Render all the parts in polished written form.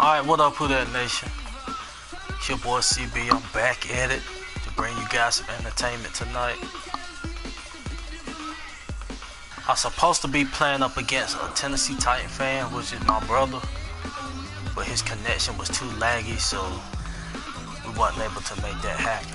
Alright, what up, Who That Nation? It's your boy CB. I'm back at it to bring you guys some entertainment tonight. I'm supposed to be playing up against a Tennessee Titan fan, which is my brother, but his connection was too laggy, so we wasn't able to make that happen.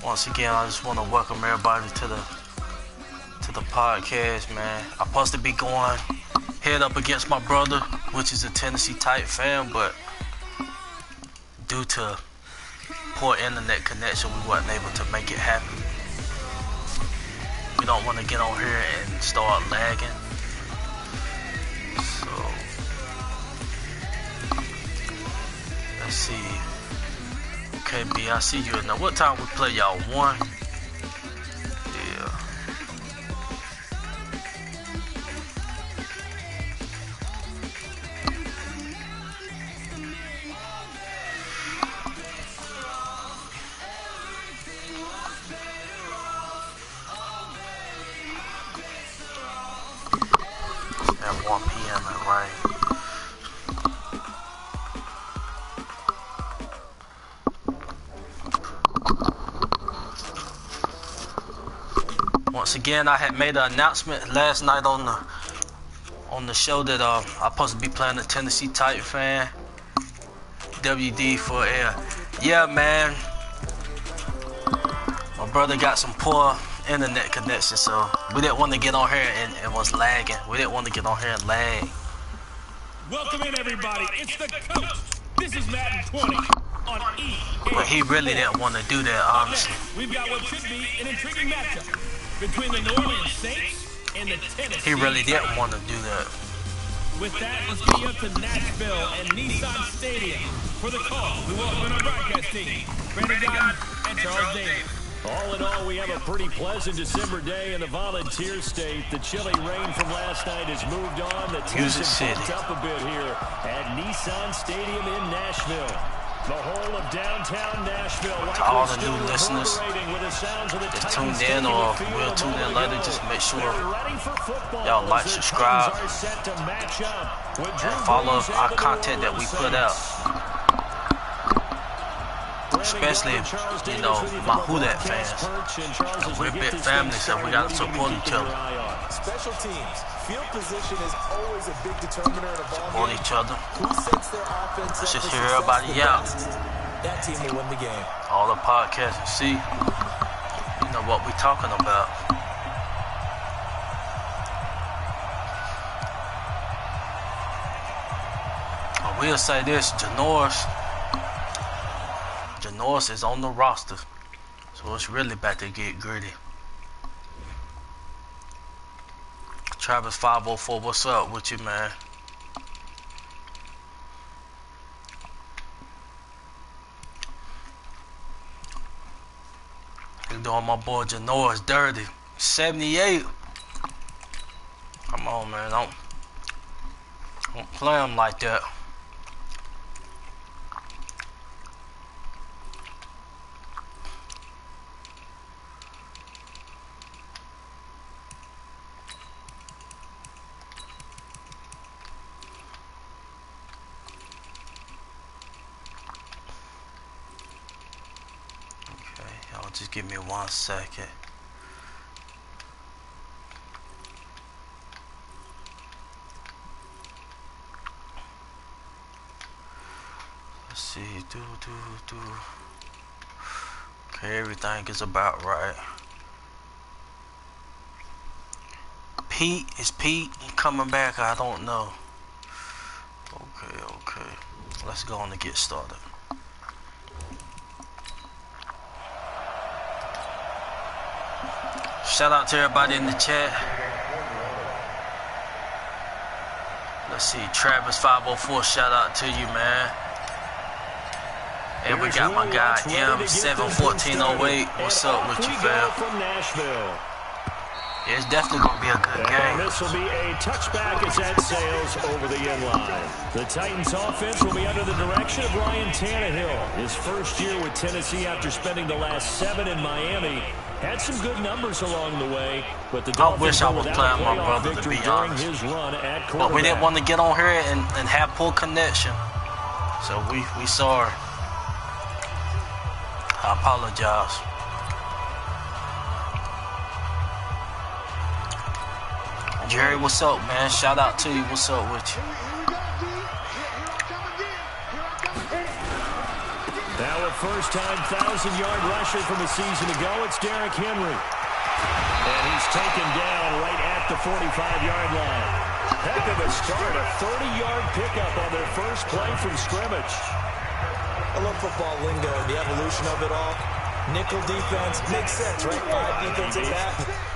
Once again, I just want to welcome everybody to the podcast, man. I'm supposed to be going head up against my brother, which is a Tennessee Titan fan, but due to poor internet connection, we wasn't able to make it happen. We don't want to get on here and start lagging. So let's see. Okay, B, I see you. Now, what time we play, y'all? 1? Yeah. At 1 p.m. right? Once again, I had made an announcement last night on the show that I'm supposed to be playing a Tennessee Titan fan. WD for air. Yeah, man. My brother got some poor internet connection, so we didn't want to get on here and was lagging. We didn't want to get on here and lag. Welcome in, everybody. It's the coach. This is Madden 20 on E. But he really didn't want to do that, honestly. We've got what should be an intriguing matchup between the New Orleans Saints and the Tennessee. He really didn't want to do that. With that, let's be up to Nashville and Nissan Stadium for the call. We welcome our broadcast team, Brandon Gordon and Charles Davis. All in all, we have a pretty pleasant December day in the Volunteer State. The chilly rain from last night has moved on. The team's picked up a bit here at Nissan Stadium in Nashville. The whole of downtown Nashville. To all the new listeners that tuned in or will tune in later, just make sure y'all like, subscribe, and follow our content that we put out. Especially, you know, my Who That fans. We're a big family, so we gotta support each other. Special teams. Field position is always a big determiner of a ball support game. each other. Who sets their offense Let's up just for hear success everybody out. That team will win the game. All the podcasts and see, you know, what we talking about. I will say this, Janoris is on the roster, so it's really about to get gritty. Travis 504, what's up with you, man? You doing my boy Janoris dirty. 78. Come on, man. Don't play him like that. Just give me 1 second. Let's see. Okay, everything is about right. Pete, is Pete coming back? I don't know. Okay. Let's go on and get started. Shout out to everybody in the chat. Let's see, Travis 504, shout out to you, man. And we got my guy M71408. What's up with you, fam? From Nashville. Yeah, it's definitely going to be a good game. And this will be a touchback as that sails over the end line. The Titans offense will be under the direction of Ryan Tannehill. His first year with Tennessee after spending the last 7 in Miami. Had some good numbers along the way, but the Dolphins I wish I was playing my brother, to be honest. But we didn't want to get on here and have poor connection. So we sorry. I apologize. Jerry, what's up, man? Shout out to you. What's up with you? Now a first-time 1,000-yard rusher from a season ago, it's Derrick Henry. And he's taken down right at the 45-yard line. Heck of a start, a 30-yard pickup on their first play from scrimmage. I love football lingo and the evolution of it all. Nickel defense makes sense, right? 5 defensive back.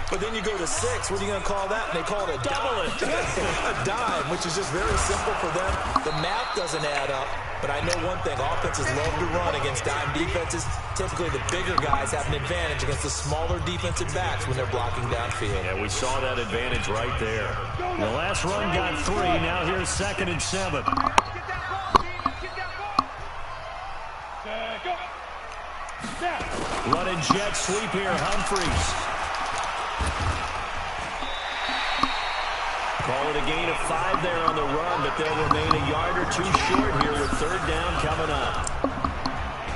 But then you go to 6. What are you going to call that? And they call it a dime. A dime, which is just very simple for them. The math doesn't add up. But I know one thing. Offenses love to run against dime defenses. Typically, the bigger guys have an advantage against the smaller defensive backs when they're blocking downfield. Yeah, we saw that advantage right there. The last run got 3. Now here's 2nd and 7. Running jet sweep here, Humphries. Call it a gain of 5 there on the run, but they'll remain a yard or 2 short here with 3rd down coming up.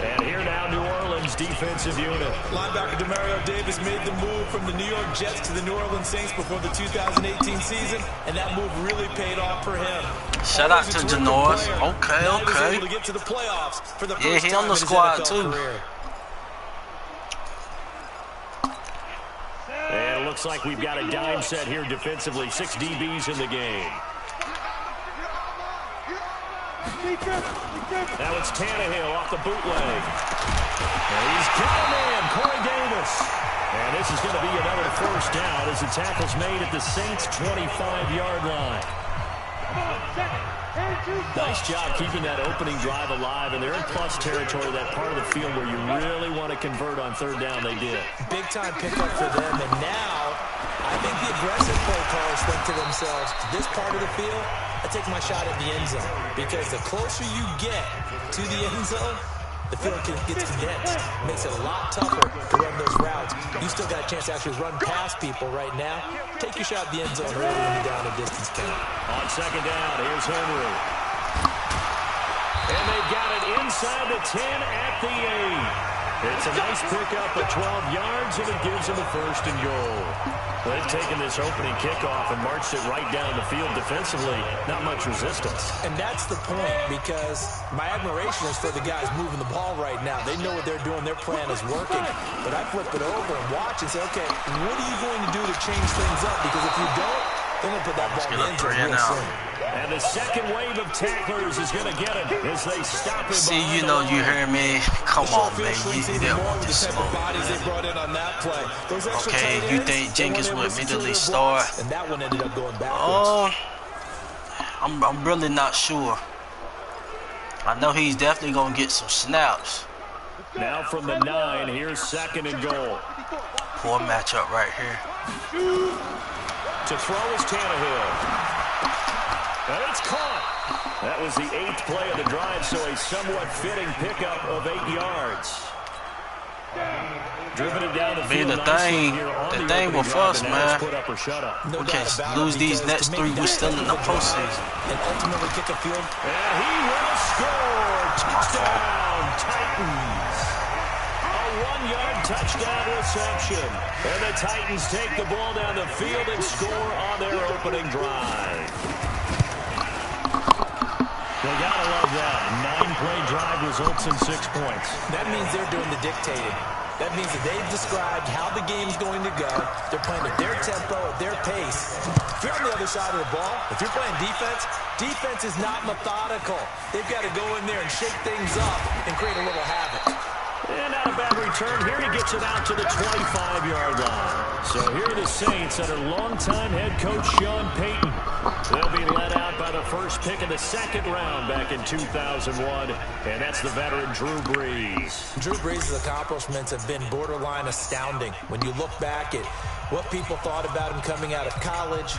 And here now, New Orleans defensive unit. Linebacker Demario Davis made the move from the New York Jets to the New Orleans Saints before the 2018 season, and that move really paid off for him. Shout out to Janoris. Okay. To get to the playoffs for the Yeah, first he on the time in his squad NFL too. career. And it looks like we've got a dime set here defensively. 6 DBs in the game. Now it's Tannehill off the bootleg. And he's got a man, Corey Davis. And this is going to be another first down as the tackle's made at the Saints' 25-yard line. Nice job keeping that opening drive alive, and they're in plus territory, that part of the field where you really want to convert on 3rd down. They did. Big time pickup for them, and now I think the aggressive play callers think to themselves, this part of the field, I take my shot at the end zone, because the closer you get to the end zone, the field gets condensed. Makes it a lot tougher to run those routes. You still got a chance to actually run past people right now. Take your shot at the end zone early when you're down a distance count. On 2nd down, here's Henry. And they've got it inside the 10 at the 8. It's a nice pickup of 12 yards, and it gives them a 1st and goal. They've taken this opening kickoff and marched it right down the field defensively. Not much resistance. And that's the point, because my admiration is for the guys moving the ball right now. They know what they're doing. Their plan is working. But I flip it over and watch and say, okay, what are you going to do to change things up? Because if you don't, they're going to put that ball in the end zone real soon. And the second wave of tacklers is going to get him as they stop him. See, you know, you hear me. Come on, man. You didn't want to smoke. Okay, you think Jenkins would immediately start? And that one ended up going backwards. I'm really not sure. I know he's definitely going to get some snaps. Now from the 9, here's 2nd and goal. Poor matchup right here. To throw is Tannehill. And it's caught. That was the 8th play of the drive, so a somewhat fitting pickup of 8 yards. Driven it down the field. The thing with us, man, we can't lose these next 3. We're still in the postseason. And ultimately kick a field. And he will score. Touchdown, Titans. A 1-yard touchdown reception. And the Titans take the ball down the field and score on their opening drive. They gotta love that. 9-play drive results in 6 points. That means they're doing the dictating. That means that they've described how the game's going to go. They're playing at their tempo, at their pace. If you're on the other side of the ball, if you're playing defense, defense is not methodical. They've got to go in there and shake things up and create a little havoc. And not a bad return here. He gets it out to the 25-yard line. So here are the Saints under longtime head coach Sean Payton. They'll be led out by the first pick of the second round back in 2001, and that's the veteran Drew Brees. Drew Brees' accomplishments have been borderline astounding. When you look back at what people thought about him coming out of college,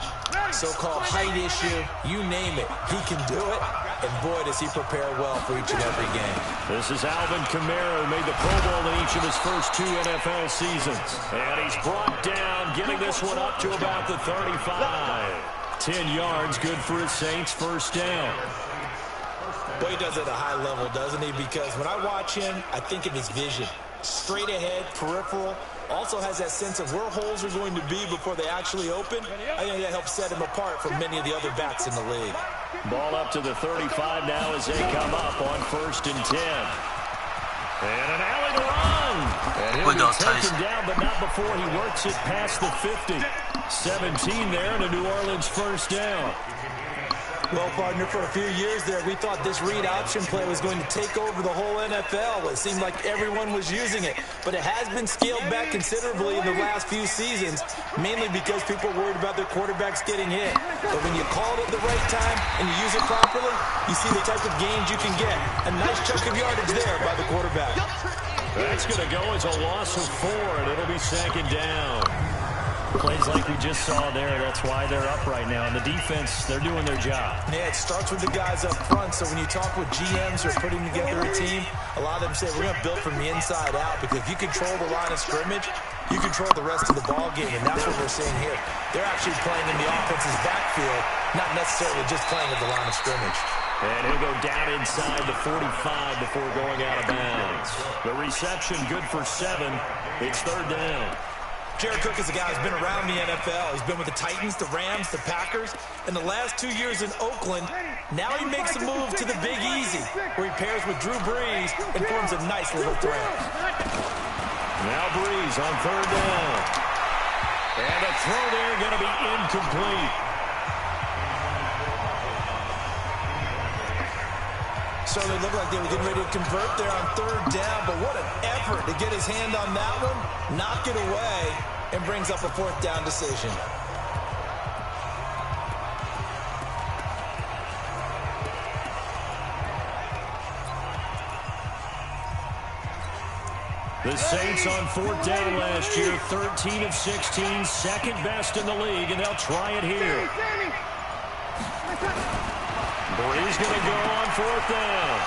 so-called height issue, you name it, he can do it. And boy, does he prepare well for each and every game. This is Alvin Kamara, who made the Pro Bowl in each of his first 2 NFL seasons. And he's brought down, getting this one up to about the 35. 10 yards, good for his Saints first down. Boy, he does it at a high level, doesn't he? Because when I watch him, I think of his vision. Straight ahead, peripheral. Also has that sense of where holes are going to be before they actually open. I think that helps set him apart from many of the other backs in the league. Ball up to the 35 now as they come up on 1st and 10. And an alley to run. And he'll be taken down, but not before he works it past the 50. 17 there and a New Orleans first down. Well, partner, for a few years there, we thought this read option play was going to take over the whole NFL. It seemed like everyone was using it, but it has been scaled back considerably in the last few seasons, mainly because people are worried about their quarterbacks getting hit. But when you call it at the right time and you use it properly, you see the type of gains you can get. A nice chunk of yardage there by the quarterback. That's going to go as a loss of 4, and it'll be second down. Plays like we just saw there, that's why they're up right now. And the defense, they're doing their job. Yeah, it starts with the guys up front. So when you talk with GMs who are putting together a team, a lot of them say, we're going to build from the inside out. Because if you control the line of scrimmage, you control the rest of the ball game. And that's what we're seeing here. They're actually playing in the offense's backfield, not necessarily just playing at the line of scrimmage. And he'll go down inside the 45 before going out of bounds. The reception good for 7. It's 3rd down. Jared Cook is a guy who's been around the NFL. He's been with the Titans, the Rams, the Packers. In the last 2 years in Oakland, now he makes a move to the Big Easy, where he pairs with Drew Brees and forms a nice little threat. Now Brees on 3rd down. And the throw there going to be incomplete. So they look like they were getting ready to convert there on 3rd down, but what an effort to get his hand on that one, knock it away, and brings up a 4th down decision. The Saints on 4th down last year, 13 of 16, second best in the league, and they'll try it here. Brees going to go on 4th down.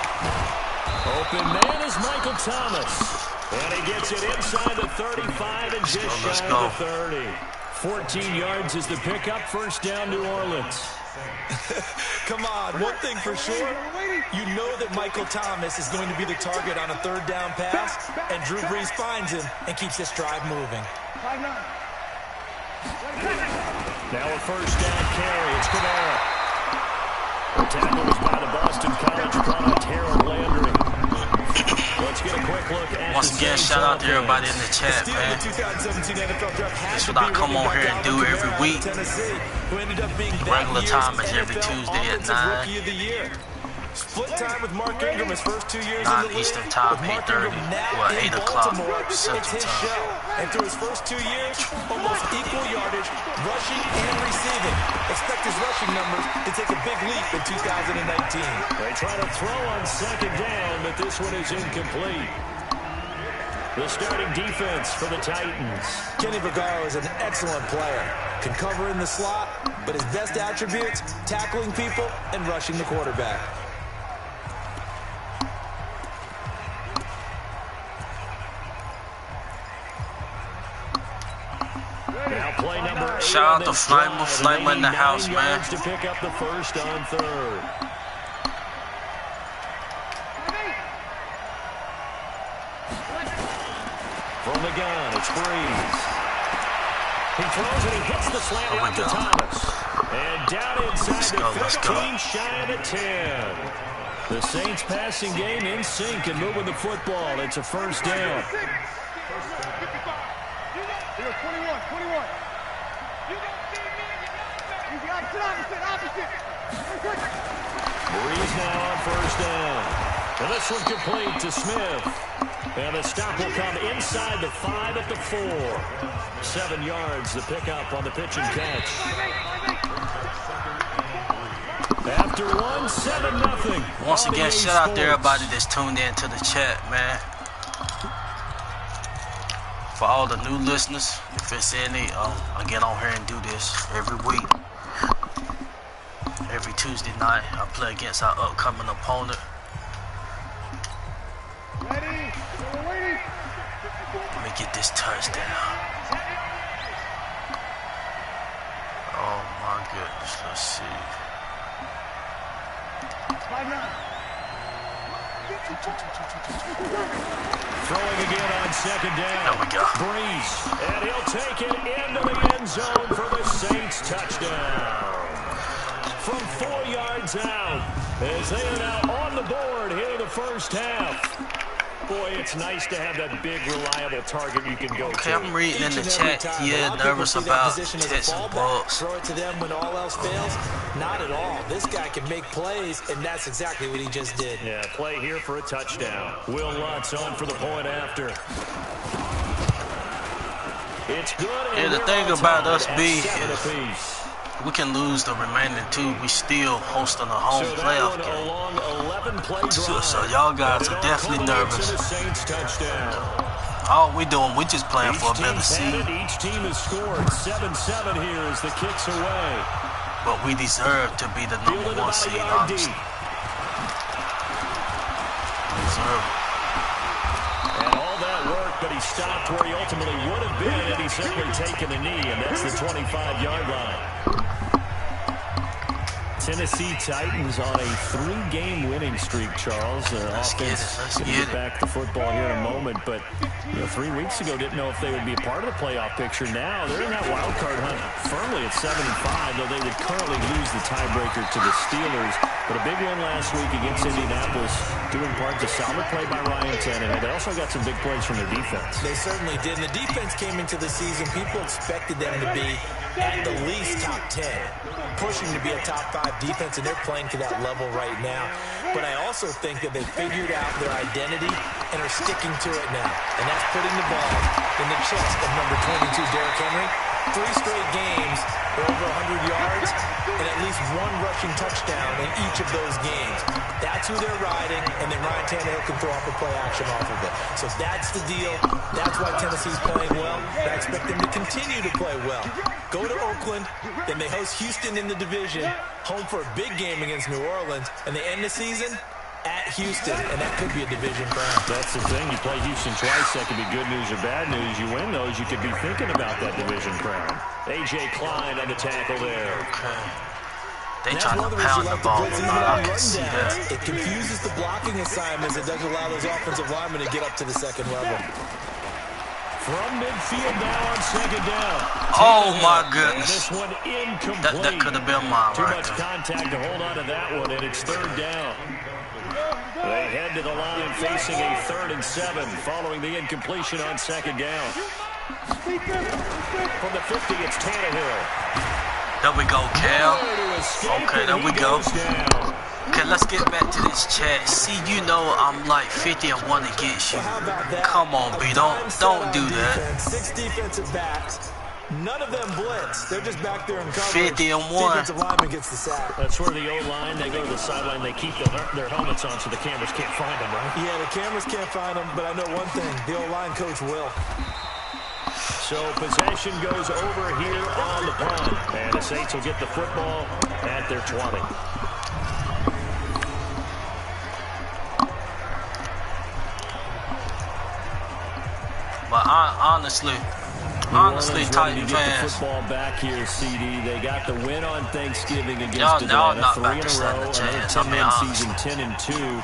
Open man is Michael Thomas. And he gets it inside the 35 and just shy of the 30. 14 yards is the pickup. First down, New Orleans. Come on, one thing for sure, you know that Michael Thomas is going to be the target on a 3rd down pass, and Drew Brees finds him and keeps this drive moving. Now a first down carry. It's Kamara. The tackle was by the Boston College product, Harold Landry. Let's get a quick look at once again, shout out to everybody in the chat, man. That's what I come on here and do every week. Regular time is every Tuesday at 9. Split time with Mark Ingram his first 2 years 9 Eastern time, 8:30, well, 8 o'clock Central time. And through his first 2 years, almost equal yardage, rushing and receiving. Expect his rushing numbers to take a big leap in 2019. They try to throw on 2nd down, but this one is incomplete. The starting defense for the Titans. Kenny Vaccaro is an excellent player. Can cover in the slot, but his best attributes, tackling people and rushing the quarterback. Now play number 8. Shout out to Flyman in the house, man. To pick up the first on 3rd. From the gun, it's Brees. He throws it, he hits the slant out to Thomas. And down inside the 15, shy of the 10. The Saints passing game in sync and moving the football. It's a first down. 21. Brees now on first down. And this one complete to Smith. And the stop will come inside the 5 at the 4. 7 yards, the pickup on the pitch and catch. After 1, 7-0. Once again, shout out to everybody that's tuned in to the chat, man. For all the new listeners, if it's any, I get on here and do this every week. Every Tuesday night, I play against our upcoming opponent. Ready? We're waiting. Let me get this touchdown. Oh my goodness, let's see. Throwing again on second down. There we go. Breeze. And he'll take it into the end zone for the Saints touchdown. From 4 yards out, as they are now on the board here in the first half. Boy, it's nice to have that big, reliable target you can go Okay, to. I'm reading in the chat. Yeah, nervous about Texas Bucks. Throw it to them when all else fails? Not at all. This guy can make plays, and that's exactly what he just did. Yeah, play here for a touchdown. Will Lutz on for the point after. It's good. Yeah, the thing about us being we can lose the remaining 2. We still hosting a home playoff game. So y'all guys are definitely nervous. All we doing, we just playing for a better seed. Each team has scored 7-7 here as the kicks away. But we deserve to be the number 1 seed, honestly. We deserve it. And all that work, but he stopped where he ultimately would have been had he simply taken a knee, and that's the 25-yard line. Tennessee Titans on a 3-game winning streak, Charles. Let's get back to football here in a moment, but 3 weeks ago didn't know if they would be a part of the playoff picture. Now they're in that wild card hunt firmly at 7-5, though they would currently lose the tiebreaker to the Steelers. But a big win last week against Indianapolis, due in part to solid play by Ryan Tannehill. They also got some big plays from their defense. They certainly did. And the defense came into the season. People expected them to be at the least top 10, pushing to be a top 5 defense, and they're playing to that level right now. But I also think that they figured out their identity and are sticking to it now. And that's putting the ball in the chest of number 22, Derrick Henry. 3 straight games for over 100 yards and at least 1 rushing touchdown in each of those games. That's who they're riding, and then Ryan Tannehill can throw off a play action off of it. So that's the deal. That's why Tennessee's playing well. And I expect them to continue to play well. Go to Oakland, then they host Houston in the division, home for a big game against New Orleans, and they end the season at Houston, and that could be a division crown. That's the thing. You play Houston twice, that could be good news or bad news. You win those, you could be thinking about that division crown. A.J. Klein on the tackle there. Okay. They trying to pound the ball a lot. I can see that. It confuses the blocking assignments. It doesn't allow those offensive linemen to get up to the second level. From midfield now on second down. Oh my goodness. This one incomplete. That could have been mine. Too right much there. contact to hold on to that one, and it's 3rd down. They head to the line facing a 3rd and 7 following the incompletion on second down. From the 50, it's Tannehill. There we go, Cal. Okay, there we go. Okay, let's get back to this chat. See, you know I'm like 50-1 against you. Come on, B. Don't do that. 6 defensive backs. None of them blitz. They're just back there in coverage. 50-1. Defensive lineman gets the sack. That's where the O-line, they go to the sideline, they keep their helmets on so the cameras can't find them, right? Yeah, the cameras can't find them, but I know one thing. The O-line coach will. So possession goes over here on the punt. And the Saints will get the football at their 20. But honestly, Titan fans. Football back here, CD. They got the win on Thanksgiving against Y'all Atlanta, not 3 about in to a stand row. a chance. Another I mean, 10-win honestly. season, 10-2.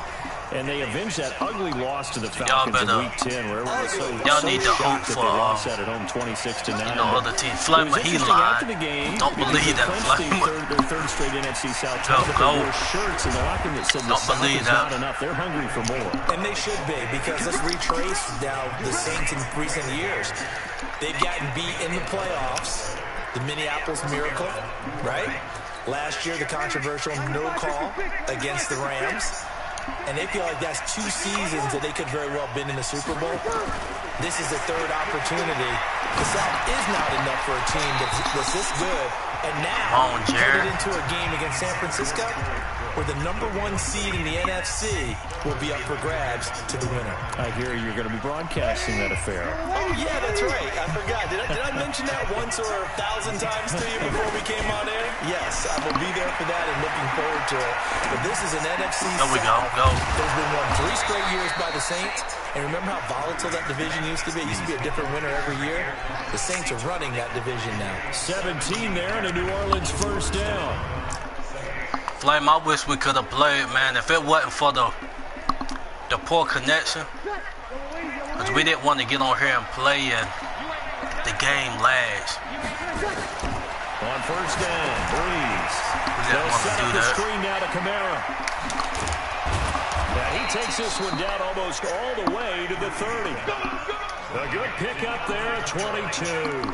And they avenged that ugly loss to the Falcons in Week 10, where everyone was so need to hope shocked that for, they lost that at home 26-9. You know, other team. Flamer, he After the lied. game, Don't believe that, Flamer. Their third straight NFC South Go, title. go. They wore shirts in the locker room that said the Don't South believe is that. not enough. They're hungry for more. And they should be, because let's retrace now the Saints in recent years. They've gotten beat in the playoffs. The Minneapolis Miracle, right? Last year, the controversial no call against the Rams. and they feel like that's 2 seasons that they could very well have been in the Super Bowl. This is the 3rd opportunity. The South is not enough for a team that's this good. And now, turn it into a game against San Francisco, where the #1 seed in the NFC will be up for grabs to the winner. I hear you're going to be broadcasting that affair. Oh, yeah, that's right. I forgot. Did I mention that once or 1,000 times to you before we came on air? Yes, I will be there for that and looking forward to it. But this is an NFC South. There we go. There's been won 3 straight years by the Saints. And remember how volatile that division used to be? It used to be a different winner every year. The Saints are running that division now. 17 there and a New Orleans first down. Flame, I wish we could have played, man. If it wasn't for the poor connection, because we didn't want to get on here and play and the game lags. On first down, Breeze. They'll set up the screen now to Kamara. Now he takes this one down almost all the way to the 30. A good pickup there at 22.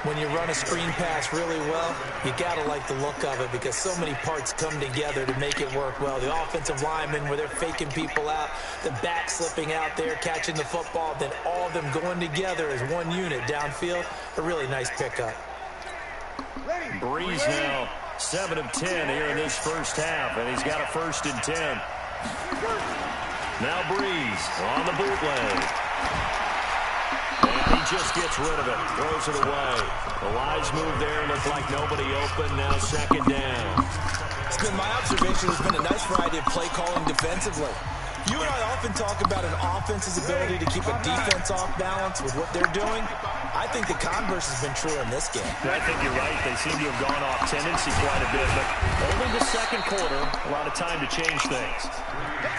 When you run a screen pass really well, you got to like the look of it because so many parts come together to make it work well. The offensive linemen, where they're faking people out, the back slipping out there, catching the football, then all of them going together as one unit downfield. A really nice pickup. Breeze now 7 of 10 here in this first half, and he's got a 1st and 10. Now Breeze on the bootleg. And he just gets rid of it, throws it away. The wise move there, looked like nobody open, now 2nd down. It's been my observation, there's been a nice variety of play calling defensively. You and I often talk about an offense's ability to keep a defense off balance with what they're doing. I think the converse has been true in this game. I think you're right. They seem to have gone off tendency quite a bit, but only the 2nd quarter, a lot of time to change things.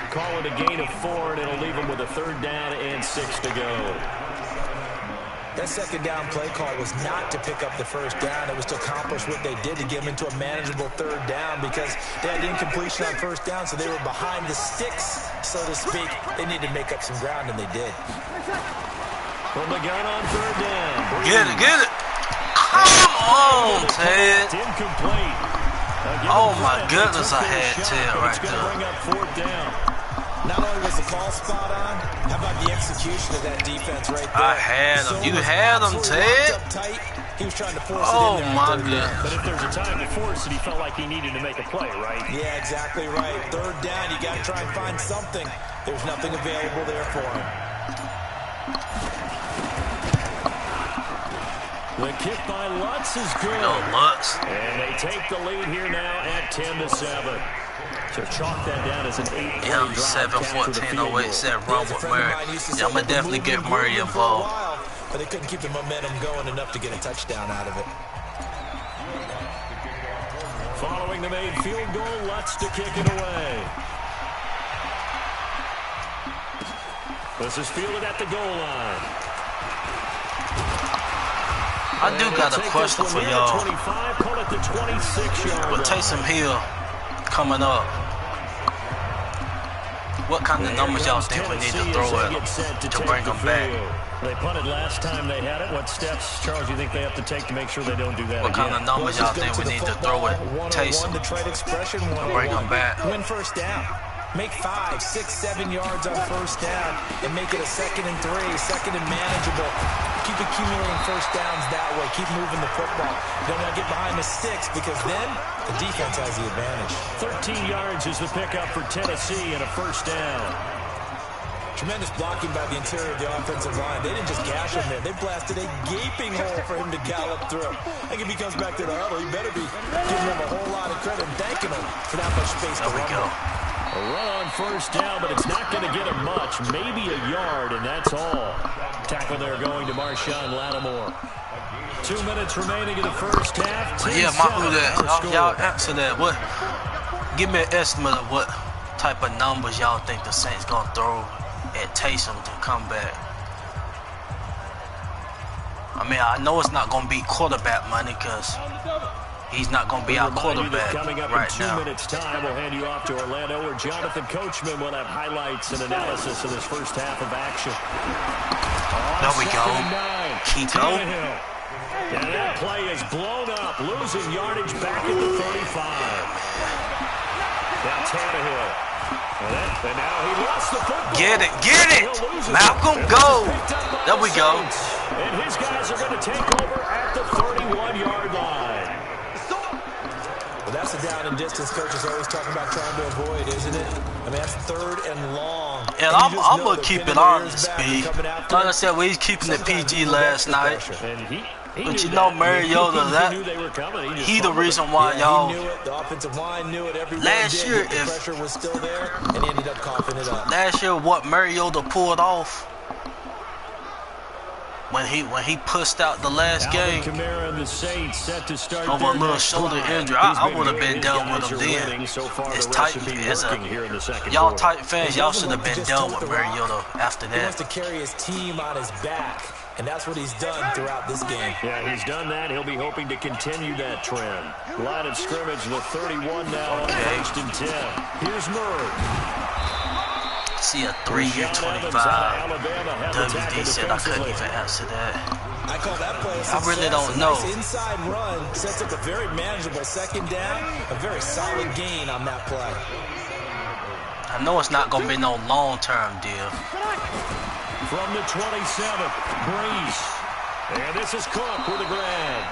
Call it a gain of 4, and it'll leave them with a 3rd down and 6 to go. That 2nd down play call was not to pick up the 1st down. It was to accomplish what they did to get them into a manageable 3rd down because they had incompletion on 1st down, so they were behind the sticks, so to speak. They needed to make up some ground, and they did. From the gun on 3rd down. Get it. Come on, Ted. Incomplete. Oh, my goodness, I had Ted right there. Bring up 4th down. Not only was the call spot on, how about the execution of that defense right there? I had him. You had him, Ted. He was trying to force it Oh, in there. my goodness. But if there's a time to force it, he felt like he needed to make a play, right? Yeah, exactly right. 3rd down, you got to try and find something. There's nothing available there for him. The kick by Lutz is good. Go, Lutz. And they take the lead here now at 10-7. So chalk that down as an 8-play drive. 7-14-08 said run with Murray. Yeah, I'm going to definitely get Murray involved. But they couldn't keep the momentum going enough to get a touchdown out of it. Following the made field goal, Lutz to kick it away. This is fielded at the goal line. I do got a question for y'all. 25, call it the 26-yard With Taysom Hill coming up, what kind of numbers y'all think we need to throw at him to bring him back? They punted last time they had it. What steps, Charles, do you think they have to take to make sure they don't do that What again? kind of numbers y'all think we need to throw at Taysom to bring him back? Win 1st down. Make 5, 6, 7 yards on 1st down and make it a 2nd and 3, 2nd and manageable. Keep accumulating 1st downs that way. Keep moving the football. Don't let get behind the sticks because then the defense has the advantage. 13 yards is the pickup for Tennessee and a 1st down. Tremendous blocking by the interior of the offensive line. They didn't just gash him there. They blasted a gaping hole for him to gallop through. I think if he comes back to the huddle, he better be giving him a whole lot of credit and thanking him for that much space to run. There we go. A run on 1st down, but it's not going to get him much. Maybe a yard, and that's all. Tackle there going to Marshawn Lattimore. 2 minutes remaining in the 1st half. Yeah, y'all answer that. What? Give me an estimate of what type of numbers y'all think the Saints gonna throw at Taysom to come back. I mean, I know it's not gonna be quarterback money because he's not going to be our quarterback coming up right in 2 now. minutes time. We'll hand you off to Orlando, where Jonathan Coachman will have highlights and analysis of this 1st half of action. There we go. Keto. And that play is blown up, losing yardage back at the 35. Now Tannehill. And now he lost the football. Get it, get it! Malcolm, go! There we go. And his guys are going to take over at the 31-yard line. Well, that's the down and distance coach is always talking about trying to avoid, isn't it? I mean, that's 3rd and long. And I'm going to keep it honest, B. Like I said, we was keeping it PG last night. But you know, Mariota, he the reason why y'all. The offensive line knew it. Last year, the pressure was still there, and he ended up coughing it up. Last year, what Mariota pulled off when he pushed out the last game over a little shoulder injury, I would have been done with him then. As Titan, y'all Titan fans, y'all should have been done with Mariota after that. He wants to carry his team on his back. And that's what he's done throughout this game. Yeah, he's done that. He'll be hoping to continue that trend. Line of scrimmage, the 31 now, first and 10. Here's Murray. See a 3-year 25. WD said I couldn't even answer that. I call that play a I really don't know. Nice inside run sets up a very manageable second down. A very solid gain on that play. I know it's not going to be no long-term deal. From the 27, Breeze. And this is Cook with a grab.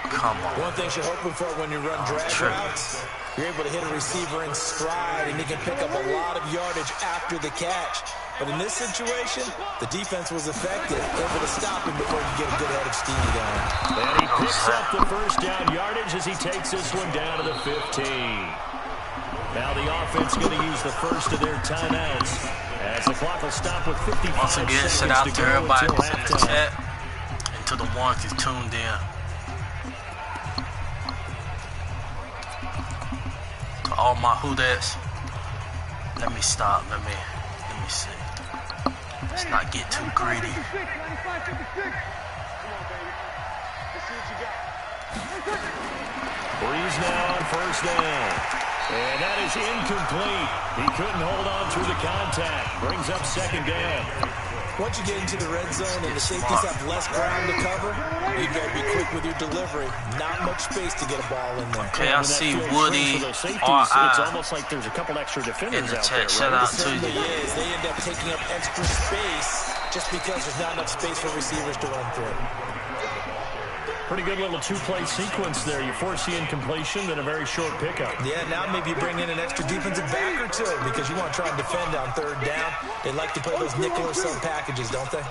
Come on. One thing you're hoping for when you run drag routes, you're able to hit a receiver in stride, and he can pick up a lot of yardage after the catch. But in this situation, the defense was effective, able to stop him before he could get a good head of steam going. And he picks up the first down yardage as he takes this one down to the 15. Now the offense going to use the first of their timeouts as the clock will stop with 55 Once again, send out to everybody in the chat and to the ones who tuned in. To all my who-dats, let me stop. Let me see. Let's not get too greedy. Breeze now on first down. And that is incomplete. He couldn't hold on through the contact. Brings up second down. Once you get into the red zone and the safeties have less ground to cover, you got to be quick with your delivery. Not much space to get a ball in there. Okay, I see Woody It's almost like there's a couple extra defenders in the out chat. there. Shout out to you. They end up taking up extra space just because there's not enough space for receivers to run through. Pretty good little two-play sequence there. You force the incompletion, then a very short pickup. Yeah, now maybe you bring in an extra defensive back or two because you want to try and defend on third down. They like to play those nickel or sub packages, don't they?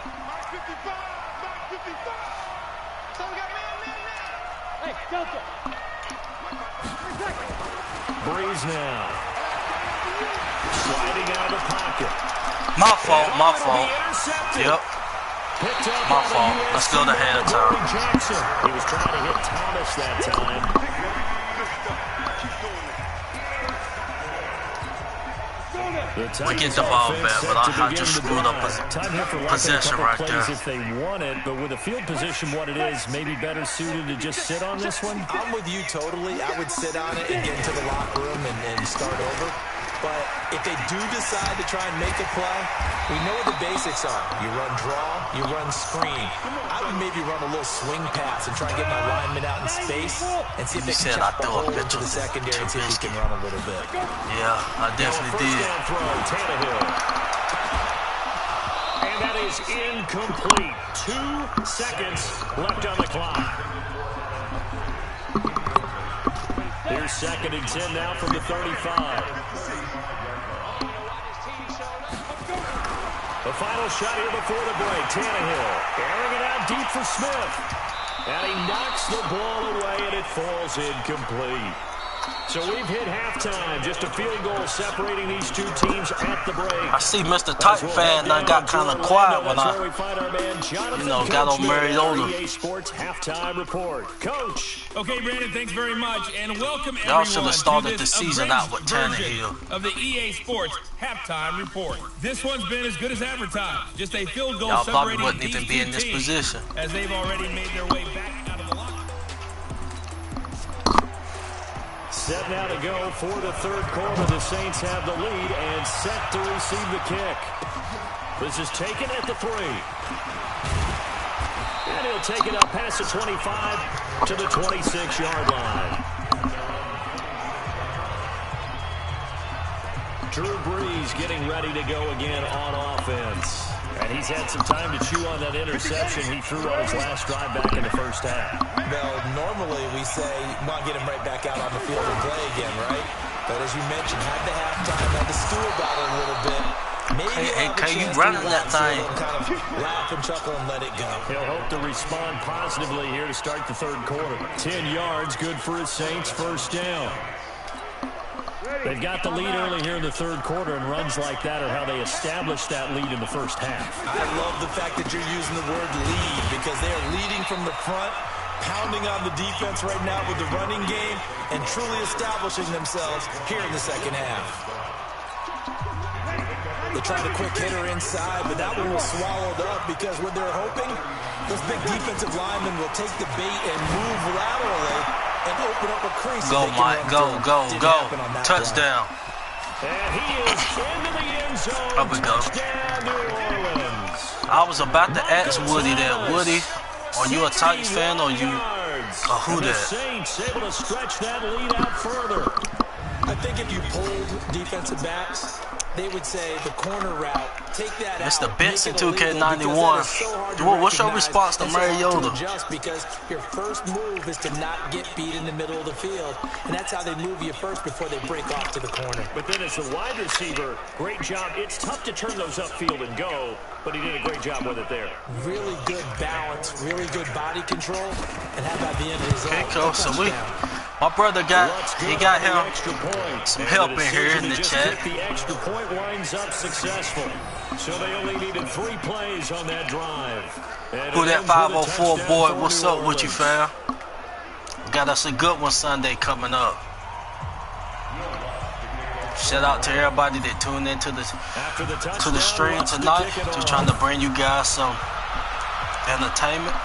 Breeze now. Sliding out of the pocket. My fault. Yep. My fault. Let's go to halftime. He was trying to hit Thomas that time. We get the ball back, but I just screwed up possession right there. If they want it, but with a field position, what it is, maybe better suited to just sit on this one. I'm with you totally. I would sit on it and get into the locker room and start over. But if they do decide to try and make a play, we know what the basics are. You run draw, you run screen. I would maybe run a little swing pass and try and get my lineman out in space and see if they can chop a hole into the secondary and see if he can run a little bit. Yeah, I definitely did. And that is incomplete. 2 seconds left on the clock. Here's second and 10 now from the 35. The final shot here before the break. Tannehill airing it out deep for Smith. And he knocks the ball away, and it falls incomplete. So we've hit halftime. Just a field goal separating these two teams at the break. I see Mr. Titan fan done got kind of quiet when I, got on Mariota. EA Sports halftime report. Coach. Okay, Brandon, thanks very much, and welcome everyone. Y'all should have started the season out with Tannehill. Of the EA Sports halftime report. This one's been as good as advertised. Just a field goal Y'all probably separating wouldn't these even be in this teams, position. as they've already made their way back out of the locker. Set now to go for the third quarter. The Saints have the lead and set to receive the kick. This is taken at the 3. And he'll take it up past the 25 to the 26-yard line. Drew Brees getting ready to go again on offense. And he's had some time to chew on that interception he threw on his last drive back in the first half. Well, normally we say, want to get him right back out on the field and play again, right? But as you mentioned, had the halftime, had to stew about it a little bit. Maybe you running that thing. Kind of laugh and chuckle and let it go. He'll hope to respond positively here to start the third quarter. 10 yards, good for his Saints, first down. They've got the lead early here in the third quarter, and runs like that are how they established that lead in the first half. I love the fact that you're using the word lead because they are leading from the front, pounding on the defense right now with the running game, and truly establishing themselves here in the second half. They tried a quick hitter inside, but that one was swallowed up because what they're hoping, those big defensive linemen will take the bait and move laterally and open up a crease. Go, Mike. Go. Touchdown. And he is into the end zone. Up we go. Touchdown, New Orleans. I was about to ask Woody that. Woody, are you a Titans fan or you a who The that? Saints able to stretch that lead out further. I think if you pulled defensive backs, they would say the corner route, take that Mr. out. Benson, make it illegal 2K91. because that is so hard to What's your recognize response to and so hard Mariota? adjust because your first move is to not get beat in the middle of the field, and that's how they move you first before they break off to the corner. But then as the wide receiver, great job. It's tough to turn those upfield and go, but he did a great job with it there. Really good balance, really good body control, and how about the end result? Okay, cool. So my brother got him some help in here in the chat. The extra point winds up successful. So they only needed 3 plays on that drive. And Who it that ends with a 504 touchdown boy? for What's New up with you, Orleans. fam? Got us a good one Sunday coming up. Shout out to everybody that tuned into the stream tonight. Just trying to bring you guys some entertainment.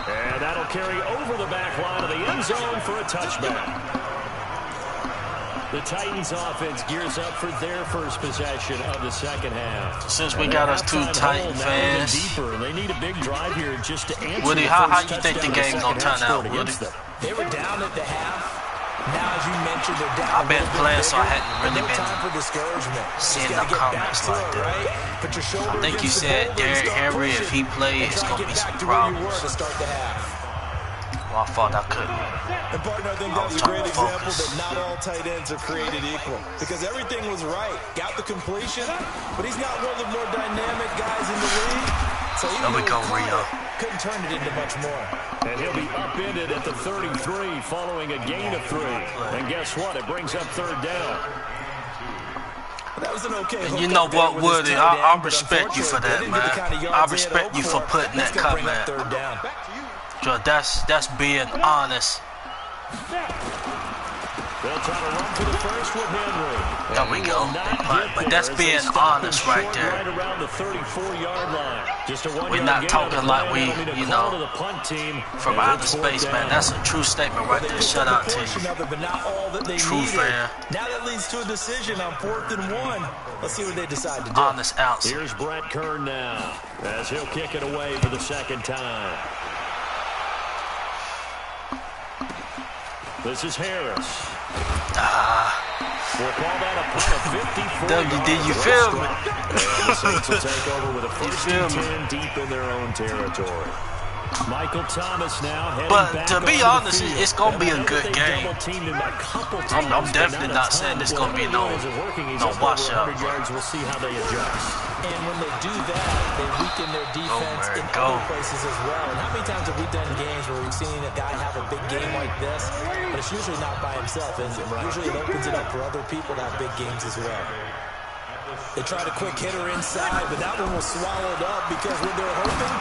And that'll carry over the back line of the end zone for a touchback. The Titans offense gears up for their first possession of the second half. Since we got us 2 Titan fans, they need a big drive here just to answer. Woody, how you think the game gonna turn out, Woody? They were down at the half. Now, as you mentioned, they're down. I've been playing, so I hadn't really been time for discouragement. seeing the comments like that. Right? Put your shoulder I think you against the said boulder and Derrick start Henry, if he pushing. played, And it's try gonna to be get some back to where you were problems. to start the half. Well, I thought I couldn't. And partner, I think I that's was a great trying to example focus. that not all tight ends are created equal. Because everything was right. Got the completion, but he's not one of the more dynamic guys in the league. So even There we though go, he caught Rio. it, couldn't turn it into much more. And he'll be upended at the 33 following a gain of 3. And guess what? It brings up third down. That was an okay. And you know what, Woody? I respect you for that, man. I respect you for putting that comment. That's being honest. They'll try to run for the first with Henry. There we go. But that's being honest right there. Right around the 34-yard line. Just a 1-yard We're not gain talking on the like play. we, That'll be you the call know, to the punt team from as outer it's fourth space, down. man. That's a true statement right there. Shout out to you. But not all that they True needed. fan. Now that leads to a decision on 4th and 1. Let's see what they decide to do. Honest answer. Here's Brett Kern now as he'll kick it away for the second time. This is Harris. We'll call that a punt of 54 Did you feel me? And the Saints will take over with a first feel and me? 10 deep in their own territory. Michael Thomas now heading But back to be onto the honest, field. it's gonna be a And I know good they game. double-teamed him a couple I'm times, but definitely not a saying ton. it's gonna be Well, no- isn't working. He's no up over washout, 100 but- yards. We'll see how they adjust. And when they do that, they weaken their defense man, in go. other places as well. And how many times have we done games where we've seen a guy have a big game like this, but it's usually not by himself, is it? Usually it opens it up for other people to have big games as well. They tried a quick hitter inside, but that one was swallowed up because what they're hoping,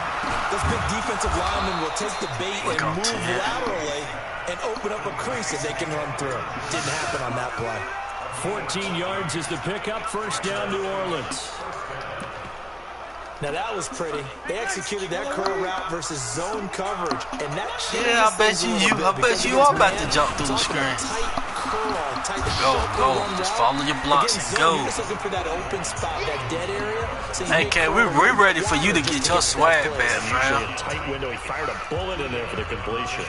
those big defensive linemen will take the bait and on move 10. laterally and open up a crease that they can run through. Didn't happen on that play. 14 yards is the pickup. First down, New Orleans. Now that was pretty. They executed that curl route versus zone coverage, and that Yeah, I bet you are about to jump through the screen. Tight curl, tight Go. Just follow your blocks and go. You're just looking for that open spot, that dead area. So you Hey, make Ken, curl we're routes ready for you to just get to your that swag place. back, Usually man. a tight window. He fired a bullet in there for the completion.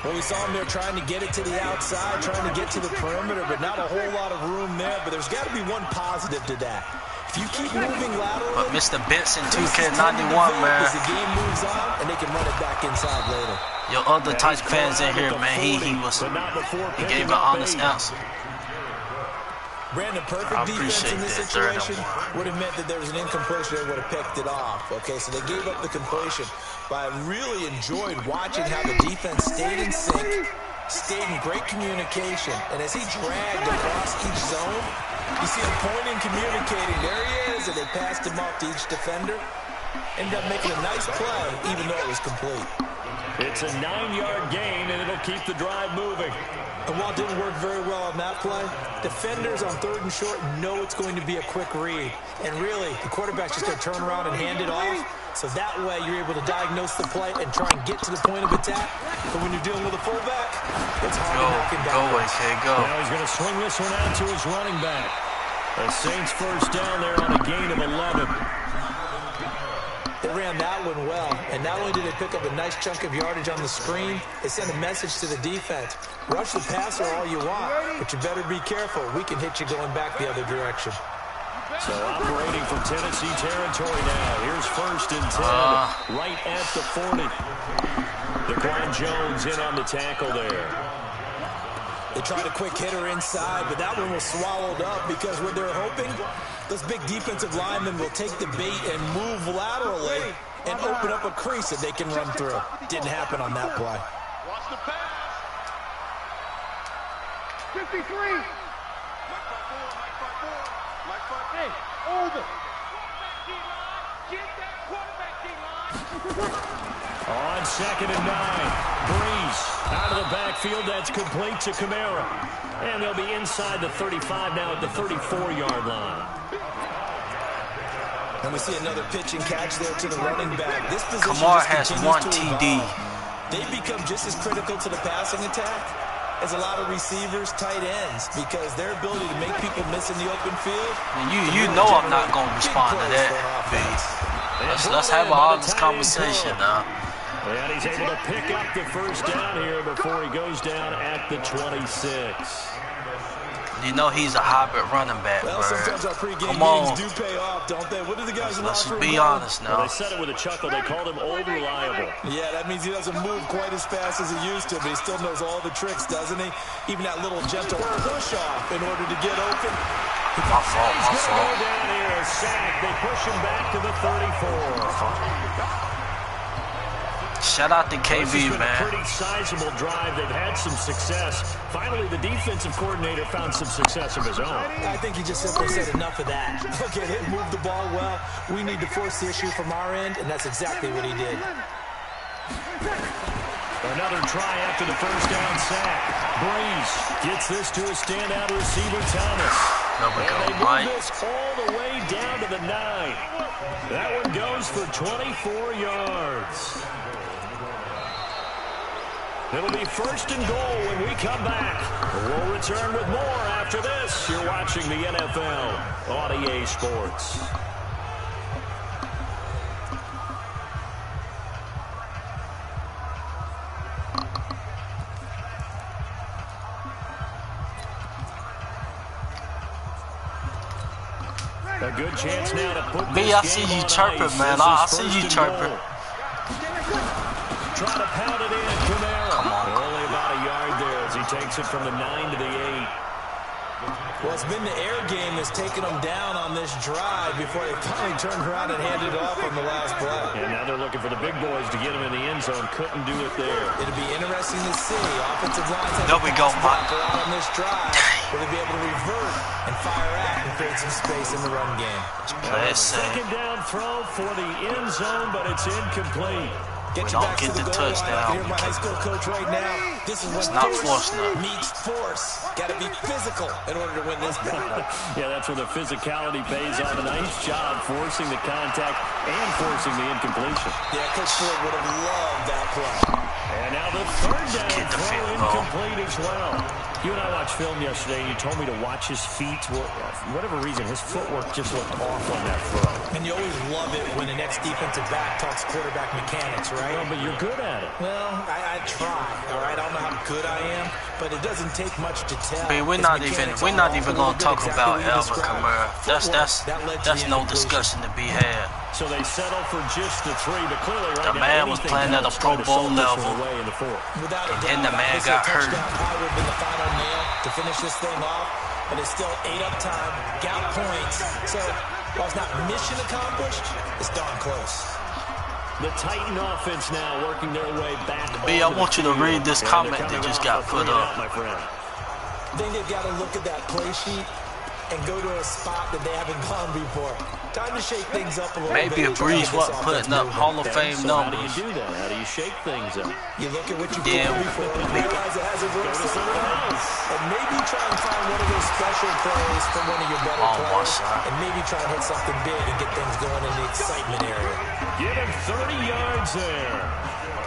Well, we saw him there trying to get it to the outside, trying to get to the perimeter, but not a whole lot of room there. But there's got to be one positive to that. If you keep moving laterally, but Mr. Benson 2K91, man. As the game moves on, and they can run it back inside later. Your other Titan fans in here, man, he gave an honest answer. Brandon, perfect defense in this situation would have meant that there was an incompletion. They would have picked it off. Okay, so they gave up the completion. But I really enjoyed watching how the defense stayed in sync, stayed in great communication. And as he dragged across each zone, you see him pointing, communicating. There he is, and they passed him off to each defender. Ended up making a nice play, even though it was complete. It's a 9-yard gain, and it'll keep the drive moving. And while it didn't work very well on that play, defenders on 3rd and short know it's going to be a quick read. And really, the quarterback's just going to turn around and hand it off. So that way, you're able to diagnose the play and try and get to the point of attack. But when you're dealing with a fullback, it's hard to knock him down. Go. Now he's going to swing this one out to his running back. The Saints first down there on a gain of 11. They ran that one well, and not only did they pick up a nice chunk of yardage on the screen, they sent a message to the defense. Rush the passer all you want, but you better be careful. We can hit you going back the other direction. So operating from Tennessee territory now. Here's 1st and 10, right at the 40. DeQuan Jones in on the tackle there. They tried a quick hitter inside, but that one was swallowed up because what they're hoping, those big defensive linemen will take the bait and move laterally and open up a crease that they can run through. Didn't happen on that play. Watch the pass. 53. Hey, over. Get that quarterback D-line. On 2nd and 9, Breeze out of the backfield. That's complete to Kamara. And they'll be inside the 35 now at the 34-yard line. And we see another pitch and catch there to the running back. This position Kamara has 1 TD. They become just as critical to the passing attack as a lot of receivers, tight ends, because their ability to make people miss in the open field. And you know I'm not going to respond to that, B. Let's have an honest conversation now. And he's able to pick up the first down here before he goes down at the 26. You know he's a hybrid running back, well, bro. sometimes our pregame Come on. meetings do pay off, don't they? What do the guys in the Let's locker room be call? honest Well, now. they said it with a chuckle. They called him old reliable. Yeah, that means he doesn't move quite as fast as he used to, but he still knows all the tricks, doesn't he? Even that little gentle push-off in order to get open. My fault. Go down here, a sack. They push him back to the 34. Shout out to This has KB, been man. a pretty sizable drive. They've had some success. Finally, the defensive coordinator found some success of his own. I think he just simply said enough of that. Okay, they moved the ball well. We need to force the issue from our end, and that's exactly what he did. Another try after the first down sack. Breeze gets this to a standout receiver, Thomas. There we And go, they move Mike. this all the way down to the 9. That one goes for 24 yards. It'll be 1st and goal when we come back. We'll return with more after this. You're watching the NFL on EA Sports. A good chance now to put B, this I game see you on chirping, ice. man. This I is see you 1st and chirping. goal. Try to pound it in, Kamara. Come on. Only about a yard there as he takes it from the 9 to the 8. Well, it's been the air game that's taken them down on this drive before they finally turned around and handed it off on the last play. And now they're looking for the big boys to get him in the end zone. Couldn't do it there. It'll be interesting to see. Offensive lines have There we go, Mike. out on this drive. Will they be able to revert and fire out and create some space in the run game? Play it safe. Second down throw for the end zone, but it's incomplete. Get We you don't back get to the goal line. touchdown. I can hear my high school coach right now. This is when It's not forced now. meets force. Got to be physical in order to win this battle. Yeah, that's where the physicality pays off. A nice job forcing the contact and forcing the incompletion. Yeah, Coach Ford would have loved that play. And And now the third down throw incomplete as well. You and I watched film yesterday, and you told me to watch his feet. For whatever reason, his footwork just looked off on that throw. And you always love it when the next defensive back talks quarterback mechanics, right? Well, but you're good at it. Well, I try, all right? I don't know how good I am, but it doesn't take much to tell. I mean, we're not even going to talk about Alvin Kamara. That's no discussion to be had. So they settle for just the 3, but clearly right the man was playing at a Pro Bowl level, and the man got hurt. Would be the final nail to finish this thing off, but it's still 8 up time, got points. So while it's not mission accomplished, it's darn close. The Titan offense now working their way back. B, I want you to read this comment that just got put up. I think they've got to look at that play sheet and go to a spot that they haven't gone before. Time to shake things up a little bit. Maybe if Breeze wasn't putting up Hall of Fame numbers. How do you do that? How do you shake things up? You look at what you've done before and realize it hasn't worked somewhere else. And maybe try and find one of those special plays from one of your better players. And maybe try and hit something big and get things going in the excitement area. Give him 30 yards there.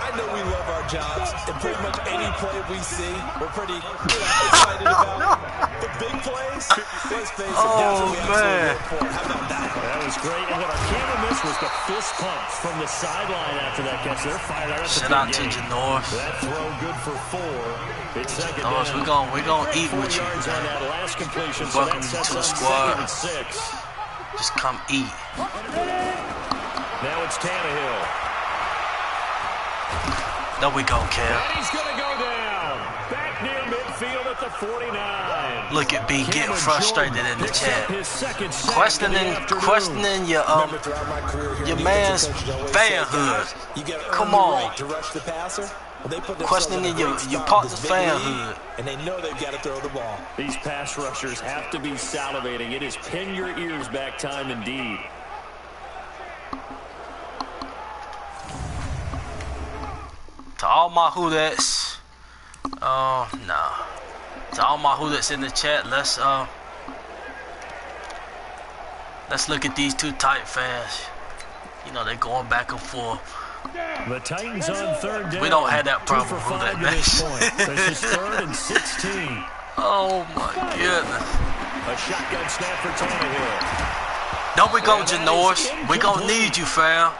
I know we love our jobs, and pretty much any play we see, we're pretty excited about. The big plays, let's face it, that's what we absolutely look for. How about that? That was great, and what our camera missed was the fist pump from the sideline after that catch. They're fired out. Shout out to Janorth. That throw good for 4. It's second down. We're gonna eat with you. On that last completion, welcome to the squad. 6. Just come eat. Now it's Tannehill. There we go, Cam. And he's going to go down. Back near midfield at the 49. Look at B getting frustrated in the chat. Questioning your man's fanhood. Come on. Questioning your partner's fanhood. And they know they've got to throw the ball. These pass rushers have to be salivating. It is pin your ears back time indeed. To all my who-that's, to all my who-that's in the chat, let's look at these two tight fans. You know, they're going back and forth. The Titans on third down. We don't have that problem with that. This is 3rd and 16. Oh my goodness. A shotgun snap for Tannehill. Don't we go, Janorth? We gonna need you, fam.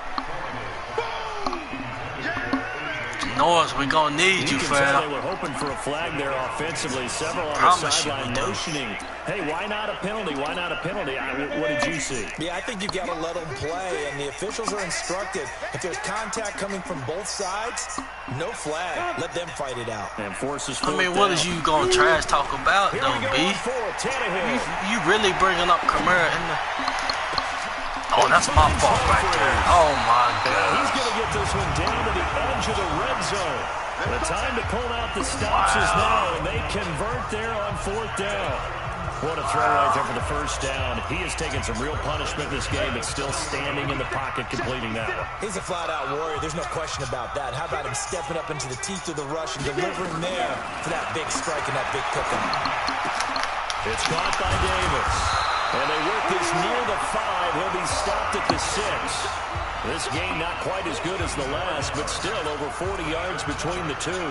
Norris, we're going to need you, fam. They were hoping for a flag there offensively. Several on the sideline motioning. Hey, why not a penalty? Why not a penalty? What did you see? Yeah, I think you got to let them play, and the officials are instructed. If there's contact coming from both sides, no flag. Let them fight it out. And forces I mean, what is you going to trash talk about, though, B? You really bringing up Kamara in the... Oh, that's my fault right there. Oh, my God. He's going to get this one down to the edge of the red zone. The time to pull out the stops is now, and they convert there on 4th down. What a throw right there for the first down. He has taken some real punishment this game, but still standing in the pocket, completing that one. He's a flat-out warrior. There's no question about that. How about him stepping up into the teeth of the rush and delivering there for that big strike and that big pickup? It's caught by Davis. And they work this near the 5. He'll be stopped at the 6. This game not quite as good as the last, but still over 40 yards between the two.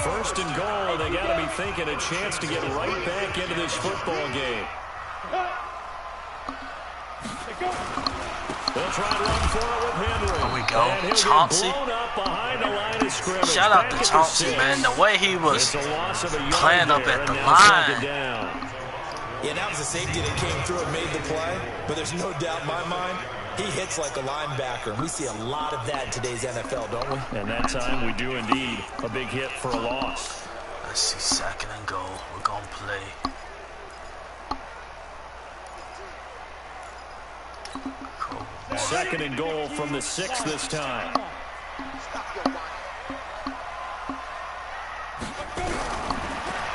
1st and goal, they got to be thinking a chance to get right back into this football game. They'll try to run for it with Henry. There we go. Chauncey. Shout out to Chauncey, man. The way he was playing up at the line. Yeah, that was a safety that came through and made the play, but there's no doubt in my mind, he hits like a linebacker. We see a lot of that in today's NFL, don't we? And that time we do indeed. A big hit for a loss. Let's see, 2nd and goal. We're going to play. Cool. 2nd and goal from the 6 this time.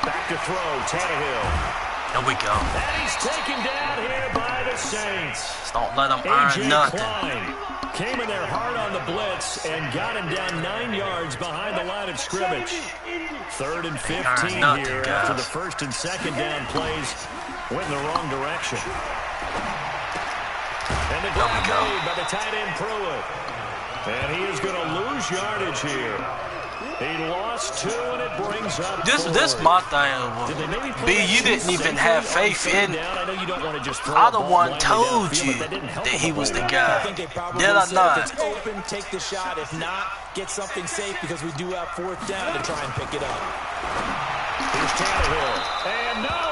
Back to throw, Tannehill. There we go. And he's taken down here by the Saints. Just don't let him earn nothing. Klein came in there hard on the blitz and got him down 9 yards behind the line of scrimmage. 3rd and 15 here after the 1st and 2nd down plays went in the wrong direction. And the grab made by the tight end Pruitt. And he is going to lose yardage here. He lost 2, and it brings up This my thing. B, you didn't even have faith in. I the one told you that he was the guy. Did I not? Open, take the shot. If not, get something safe because we do have 4th down to try and pick it up. Here's Tannehill. And no!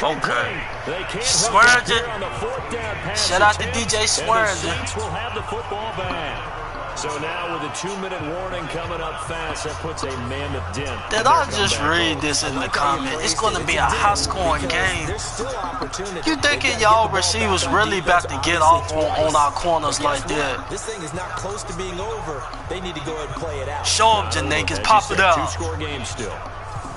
Okay. They can't Swearingen. on the 4th down pass. Shout out to DJ And the Swearingen. Saints will have the football back. So now with a 2-minute warning coming up fast, that puts a mammoth dent. Did I just read this in the comment? It's going to be a high-scoring game. You thinking y'all receivers really about to get off on our corners like that? This thing is not close to being over. They need to go ahead and play it out. Show them, Janaikis. Pop it out. 2-score game still.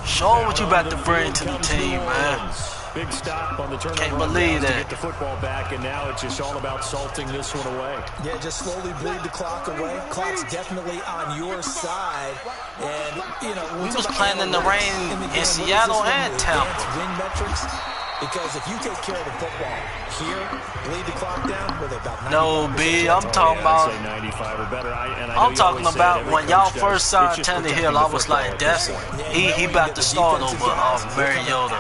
Show them what you about to bring to the team, man. Big stop on the turnover. Can't believe to that. get the football back, and now it's just all about salting this one away. Yeah, just slowly bleed the clock away. Clock's definitely on your side. And, you know, we was playing in the rain in Seattle and Tampa. Win metrics. Because if you take care of the football here, bleed the clock down, were they about 95%? No, B, I'm talking about. 95 or better. I'm talking about when y'all first signed Tannehill. I was like, that's he about to start over Mariota,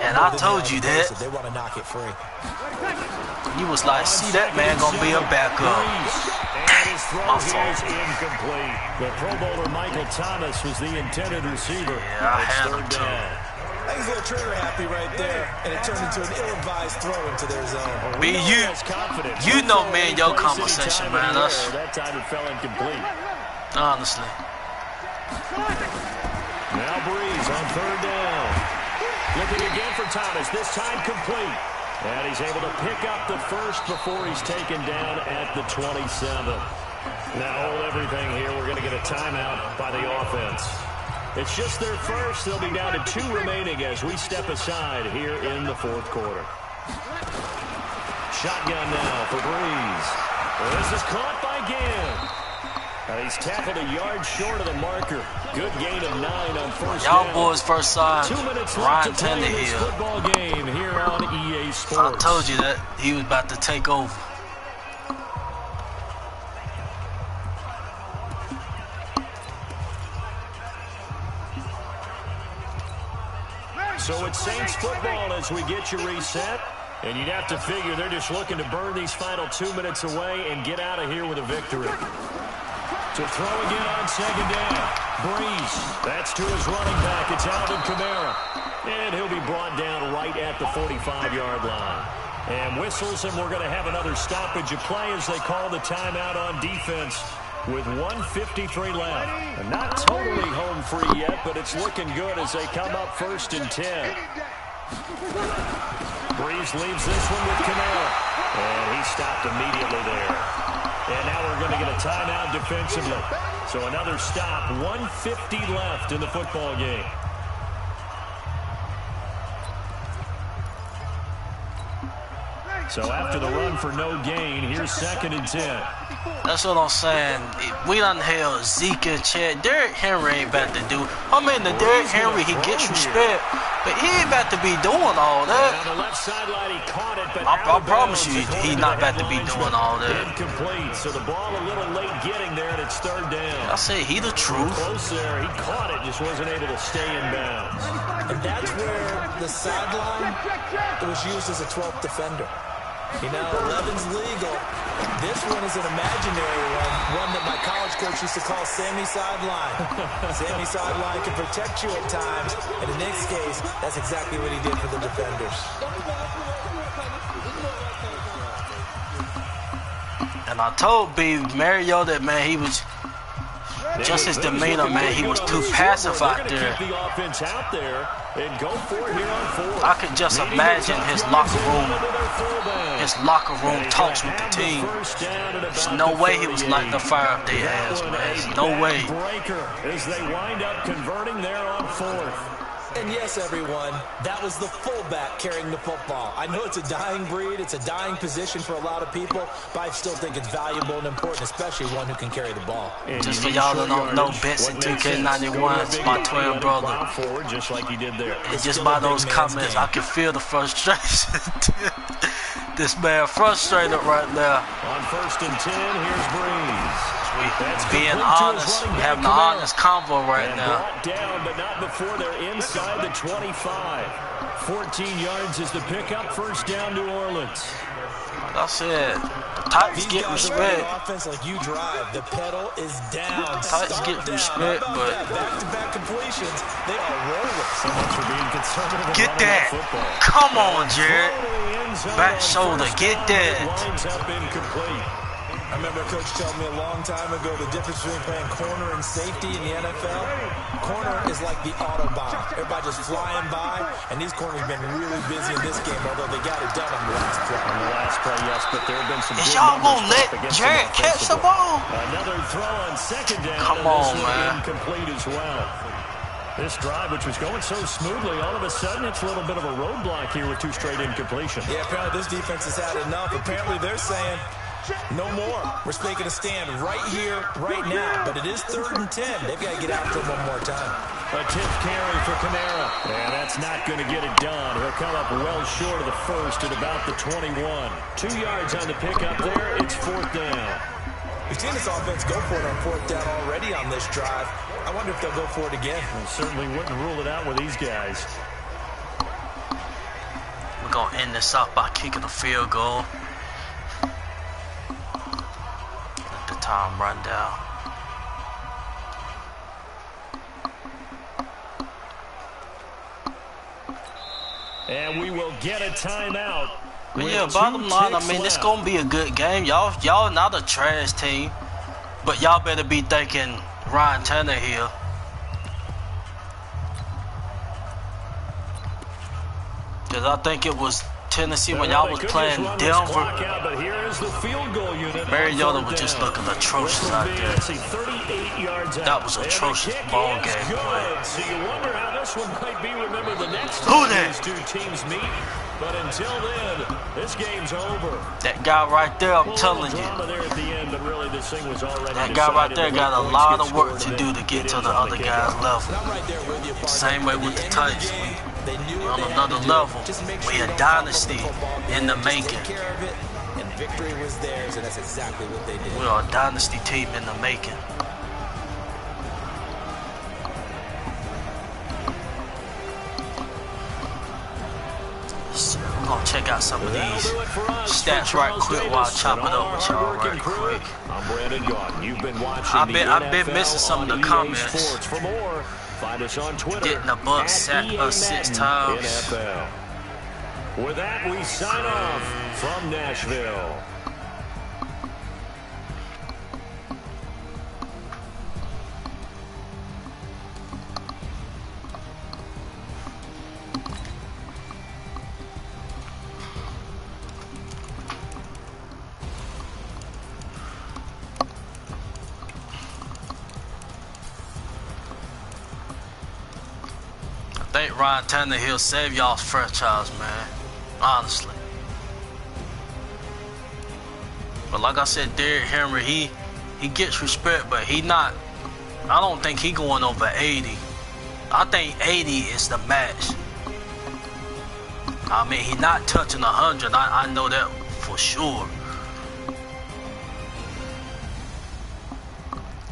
and I told you that. They want to knock it free. You was like, see that man gonna be a backup. And his throw My here is fault. incomplete. The Pro Bowler Michael Thomas was the intended receiver. Yeah, I It's had him 3rd too. down. I think he's a little trigger happy right there, and it turned into an ill-advised throw into their zone. B, you know me and your conversation, man. That's That time it fell incomplete. honestly. Now Breeze on 3rd down. Looking again for Thomas, this time complete. And he's able to pick up the first before he's taken down at the 27. Now hold everything here. We're going to get a timeout by the offense. It's just their first. They'll be down to 2 remaining as we step aside here in the 4th quarter. Shotgun now for Breeze. This is caught by Gann. He's tackled a yard short of the marker. Good gain of 9 on 1st Y'all down. boys first signed 2 minutes Ryan left to play in this Tannehill. football game here on EA Sports. I told you that he was about to take over. So it's Saints football as we get you reset. And you'd have to figure they're just looking to burn these final 2 minutes away and get out of here with a victory. To throw again on 2nd down. Breeze. That's to his running back. It's Alvin Kamara. And he'll be brought down right at the 45-yard line. And whistles, and we're going to have another stoppage of play as they call the timeout on defense with 1:53 left. And not totally home free yet, but it's looking good as they come up 1st and 10. Breeze leaves this one with Kamara. And he stopped immediately there. And now we're going to get a timeout defensively. So another stop, 1:50 left in the football game. So after the run for no gain, here's 2nd and 10. That's what I'm saying. We done held Zeke and Chad. Derrick Henry ain't about to do. I mean, the Derrick Henry, he gets respect, but he ain't about to be doing all that. On the left sideline, he caught it, but I promise you, he's not about to be doing all that. Incomplete. So the ball a little late getting there, and it's 3rd down. I say he the truth. Close there. He caught it, just wasn't able to stay in bounds. And that's where the sideline, it was used as a 12th defender. You know, 11's legal. This one is an imaginary one that my college coach used to call Sammy Sideline. Sammy Sideline can protect you at times, and in this case, that's exactly what he did for the defenders. And I told B, Mariota, man, he was just his demeanor, man. He was too passive out there. Keep the offense out there and go for it here on 4th. I could just imagine his locker room. His locker room talks with the team. There's no way he was like to fire up their ass, man. There's no way. Breaker as they wind up converting there on 4th. And yes, everyone, that was the fullback carrying the football. I know it's a dying breed, it's a dying position for a lot of people, but I still think it's valuable and important, especially one who can carry the ball. Just for y'all that don't know, Benson 2K91 is my twin brother. Forward, just like he did there. And just by those comments, I can feel the frustration. This man frustrated right now. On 1st and 10, here's Breeze. We being honest, we having an honest convo right now. Brought down, but not before they're inside the 25. 14 yards is the pickup. First down, New Orleans. Like I said, the Titans get respect. Offense like you drive, the pedal is down. Titans get respect, but back-to-back completions, they are rolling. So much for being conservative. Get that. Come on, Jared. Back shoulder. Get that. Winds up incomplete. I remember a coach telling me a long time ago the difference between playing corner and safety in the NFL. Corner is like the Autobahn. Everybody just flying by, and these corners have been really busy in this game, although they got it done on the last play. On the last play, yes, but there have been some Is good y'all numbers gonna let against Jared them catch the ball? Another throw on second down. Come and on, this one man. Incomplete as well. This drive, which was going so smoothly, all of a sudden it's a little bit of a roadblock here with two straight incompletions. Yeah, apparently this defense has had enough. Apparently they're saying, no more. We're making a stand right here, right now. But it is 3rd and 10. They've got to get after him one more time. A tip carry for Kamara. And that's not going to get it done. He'll come up well short of the first at about the 21. 2 yards on the pickup there. It's 4th down. We've seen this offense go for it on 4th down already on this drive. I wonder if they'll go for it again. Well, certainly wouldn't rule it out with these guys. We're going to end this off by kicking a field goal. Let the time run down. And we will get a timeout. But yeah, bottom line, I mean, it's going to be a good game. Y'all not a trash team. But y'all better be thinking Ryan Tannehill. Because I think it was Tennessee when y'all was playing Denver. But here is the field goal unit. Mariota was just looking atrocious out there. 38 yards That was atrocious ball game play. So you wonder how this one might be remembered the next Who time that? these two teams meet. But until then, this game's over. That guy right there, I'm telling you. There at the end, but really this thing was already That guy right there got a lot of work to do to get to the other guy's level. Same way with the Titans. We're on another level. We're a dynasty in the making. And victory was theirs, and that's exactly what they did. We're a dynasty team in the making. So we're gonna check out some of these stats right quick while I chop it up with y'all right quick. I'm Brandon Gaughan. You've been watching I've been missing some of the comments. For more, find us on Twitter. Getting a buck sacked us 6 times. NFL. With that, we sign off from Nashville. I think Ryan Tannehill saved y'all's franchise, man. Honestly. But like I said, Derrick Henry, he gets respect, but he not. I don't think he going over 80. I think 80 is the match. I mean, he not touching 100. I know that for sure.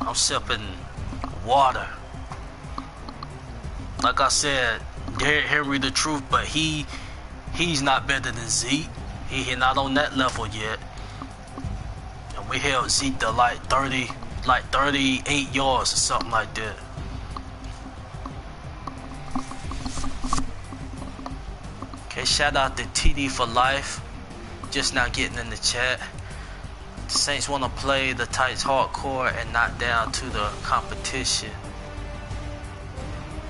I'm sipping water. Like I said, Derrick Henry the truth, but he's not better than Zeke. He not on that level yet. And we held Zeke to like 38 yards or something like that. Okay, shout out to TD for life. Just now getting in the chat. The Saints want to play the Titans hardcore and not down to the competition.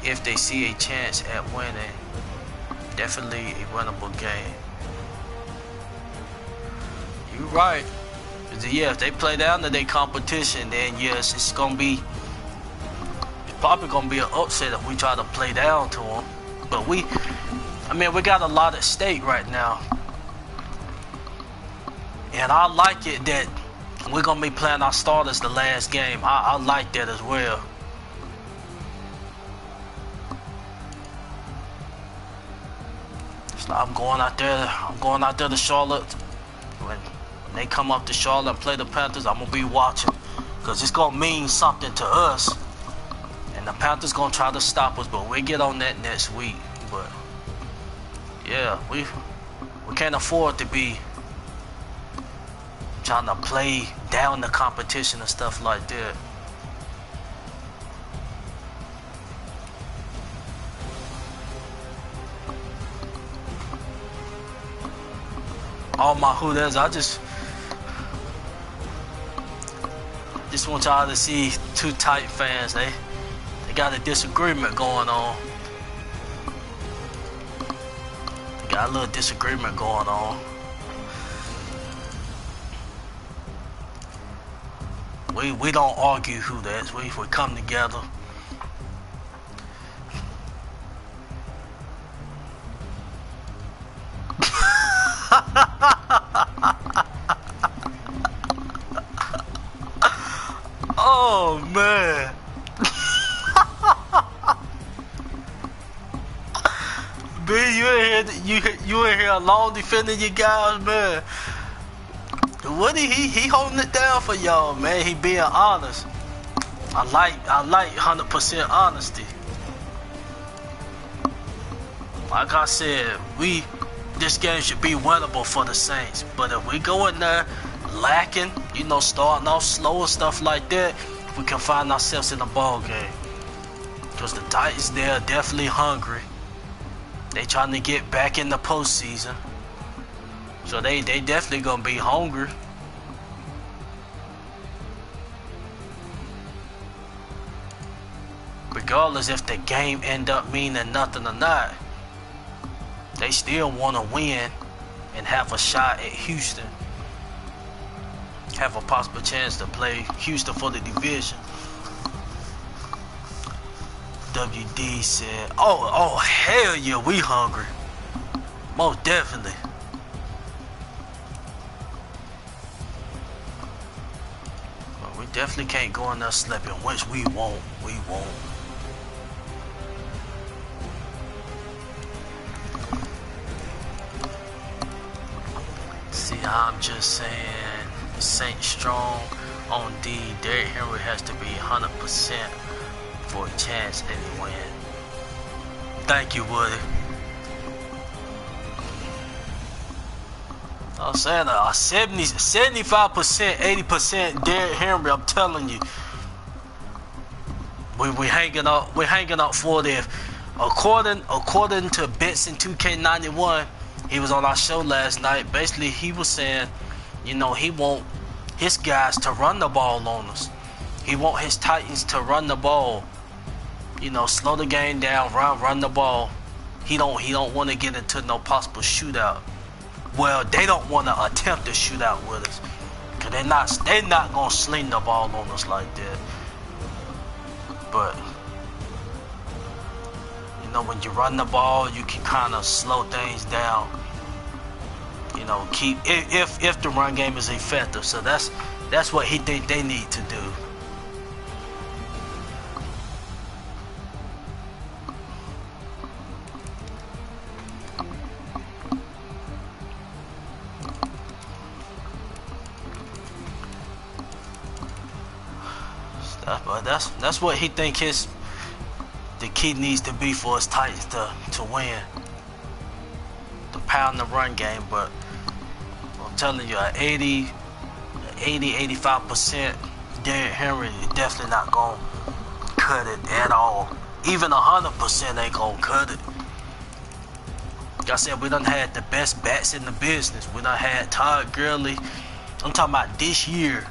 If they see a chance at winning, definitely a winnable game. You're right. Yeah, if they play down to their competition, then yes, it's probably gonna be an upset if we try to play down to them. But we got a lot at stake right now, and I like it that we're gonna be playing our starters the last game. I like that as well. I'm going out there to Charlotte. When they come up to Charlotte and play the Panthers, I'm gonna be watching because it's gonna mean something to us. And the Panthers gonna try to stop us, but we'll get on that next week. But yeah, we can't afford to be trying to play down the competition and stuff like that. All my Hooters, I just want y'all to see two tight fans. They got a disagreement going on. They got a little disagreement going on. We don't argue Hooters. We come together. Oh man. B, you in here alone defending your guys, man. What he holding it down for y'all, man. He being honest. I like 100% honesty. Like I said, this game should be winnable for the Saints. But if we go in there lacking, starting off slow and stuff like that, we can find ourselves in a ball game. Because the Titans, they're definitely hungry. They trying to get back in the postseason. So they definitely gonna be hungry. Regardless if the game end up meaning nothing or not, they still want to win and have a shot at Houston. Have a possible chance to play Houston for the division. WD said, oh hell yeah, we hungry. Most definitely. But we definitely can't go in there slipping, which we won't. See, I'm just saying, Saints strong on D. Derrick Henry has to be 100% for a chance at a win. Thank you, Woody. I'm saying 75%, 80% Derrick Henry. I'm telling you, we hanging up for it. According to Benson 2K91, he was on our show last night. Basically, he was saying, he want his guys to run the ball on us. He want his Titans to run the ball. Slow the game down, run the ball. He don't want to get into no possible shootout. Well, they don't want to attempt a shootout with us, cause they're not gonna sling the ball on us like that. But when you run the ball, you can kind of slow things down. Keep if the run game is effective. So that's what he think they need to do. That's what he think the key needs to be for his Titans to win. To pound the run game, but I'm telling you, 80-85% Derrick Henry is definitely not gonna cut it at all. Even 100% ain't gonna cut it. Like I said, we done had the best bats in the business. We done had Todd Gurley. I'm talking about this year.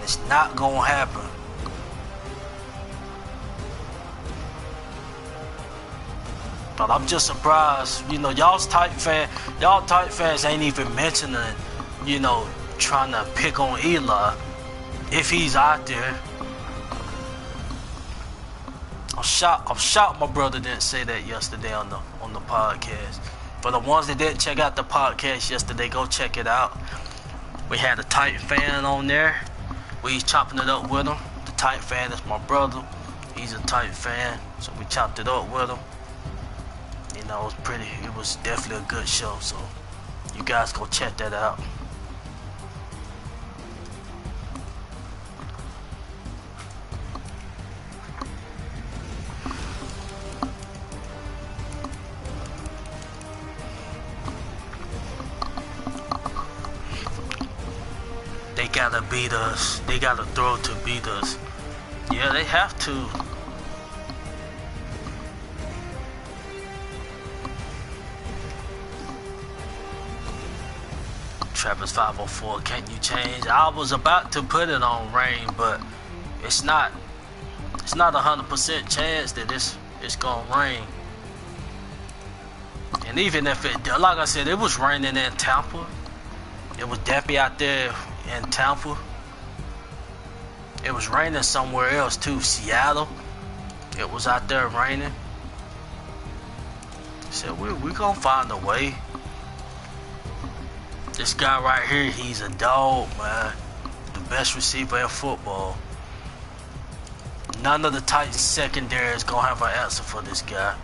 It's not gonna happen. But I'm just surprised, y'all Titan fans ain't even mentioning, trying to pick on Eli if he's out there. I'm shocked my brother didn't say that yesterday on the podcast. For the ones that didn't check out the podcast yesterday, go check it out. We had a Titan fan on there. We chopping it up with him. The Titan fan is my brother. He's a Titan fan, so we chopped it up with him. It was definitely a good show. So You guys go check that out. They gotta beat us. They gotta throw to beat us. Yeah, they have to. Travis 504, can't you change? I was about to put it on rain, but it's not 100% chance that it's gonna rain. And even if it, like I said, it was raining in Tampa. It was definitely out there in Tampa. It was raining somewhere else too, Seattle. It was out there raining. So we gonna find a way. This guy right here, he's a dog, man. The best receiver in football. None of the Titans secondary is gonna have an answer for this guy.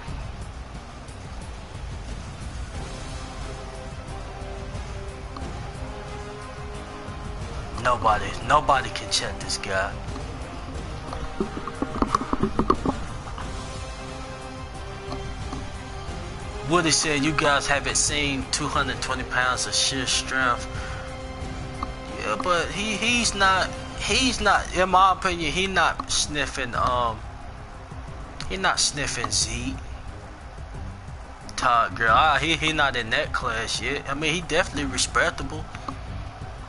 Nobody can check this guy. Woody said you guys haven't seen 220 pounds of sheer strength. Yeah, but he's not, in my opinion, he's not sniffing Zeke. Todd Gurley. He not in that class yet. I mean, he definitely respectable.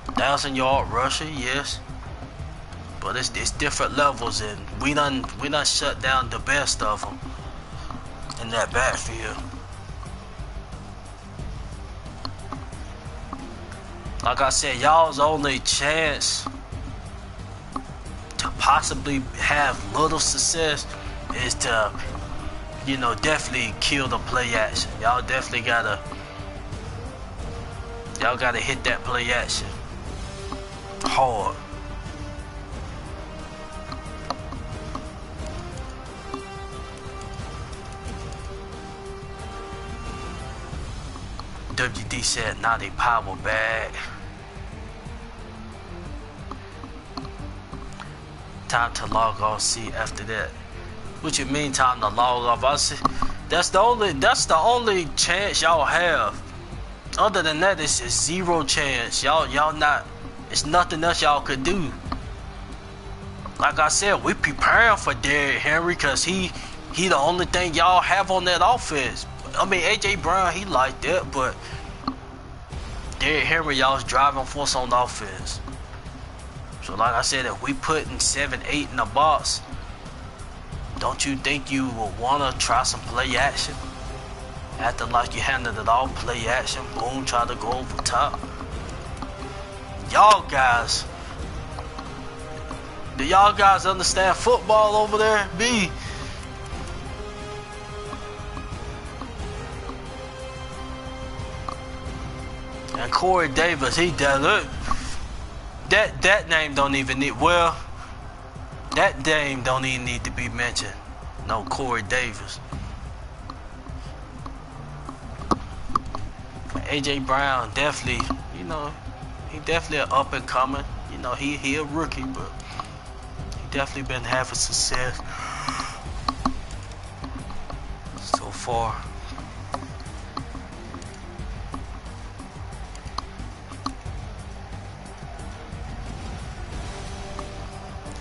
1,000-yard rusher, yes. But it's different levels, and we done shut down the best of them in that backfield. Like I said, y'all's only chance to possibly have little success is to, definitely kill the play action. Y'all definitely gotta hit that play action hard. WD said not a power bag. Time to log off. See after that. What you mean time to log off? I see, that's the only chance y'all have. Other than that, it's a zero chance. Y'all not. It's nothing else y'all could do. Like I said, we preparing for Derrick Henry because he the only thing y'all have on that offense. I mean, AJ Brown, he like that, but Derrick Henry, y'all's driving force on the offense. So like I said, if we putting 7-8 in the box, don't you think you will want to try some play action? After like you handled it all, play action, boom, try to go over top. Y'all guys, do y'all guys understand football over there? B. And Corey Davis, he does look. That name don't even need, well, that name don't even need to be mentioned. No, Corey Davis. AJ Brown definitely, he definitely an up and coming. He a rookie, but he definitely been having success so far.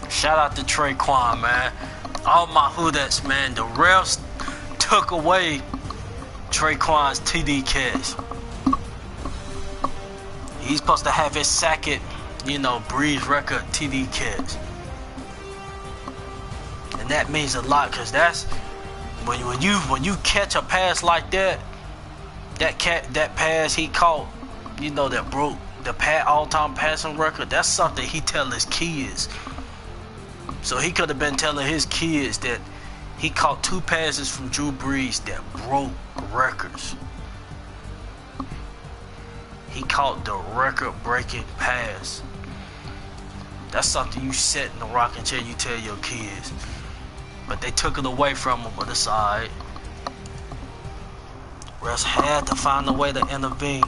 Shout out to Traquan, man. All my Hoodats, man. The refs took away Traquan's TD catch. He's supposed to have his second, Breeze record TD catch. And that means a lot, because that's when you catch a pass like that, that pass he caught, that broke the all-time passing record, that's something he tell his kids. So he could have been telling his kids that he caught 2 passes from Drew Brees that broke records. He caught the record-breaking pass. That's something you sit in the rocking chair, you tell your kids. But they took it away from him, but it's alright. Refs had to find a way to intervene.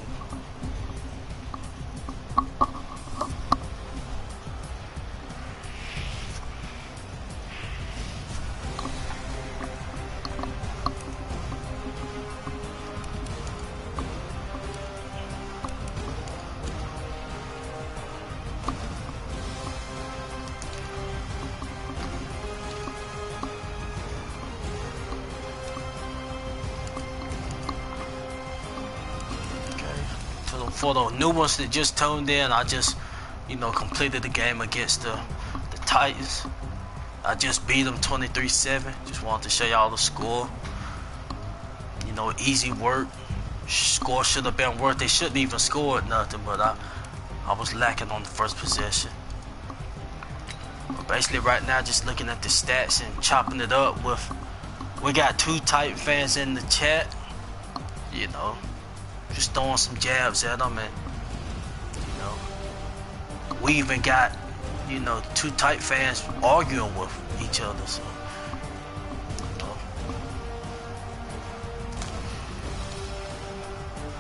for the new ones that just tuned in, I just, completed the game against the Titans. I just beat them 23-7. Just wanted to show y'all the score. Easy work. Score should have been worth. They shouldn't even scored nothing, but I was lacking on the first possession. But basically, right now, just looking at the stats and chopping it up with. We got 2 Titan fans in the chat. Just throwing some jabs at them, and we even got 2 Titan fans arguing with each other. So.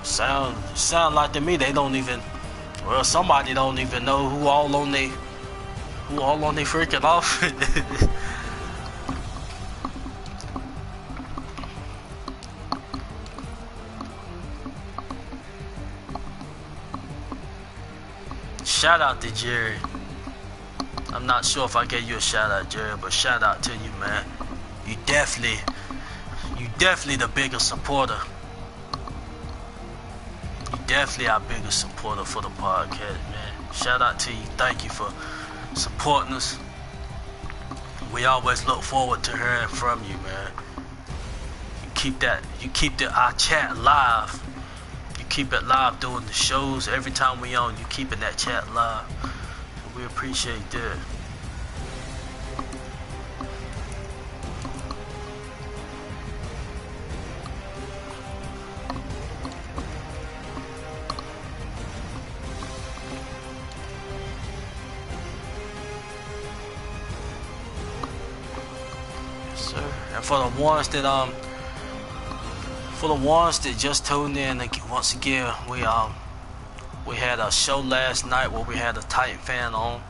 Sound like to me they don't even, somebody don't even know who all on they freaking off. Shout out to Jerry. I'm not sure if I gave you a shout out, Jerry, but shout out to you, man. You definitely the biggest supporter. Definitely our biggest supporter for the podcast, man. Shout out to you. Thank you for supporting us. We always look forward to hearing from you, man. You keep our chat live. You keep it live during the shows. Every time we on, you keeping that chat live. We appreciate that. And for the ones that just tuned in, once again, we had a show last night where we had a Titan fan on.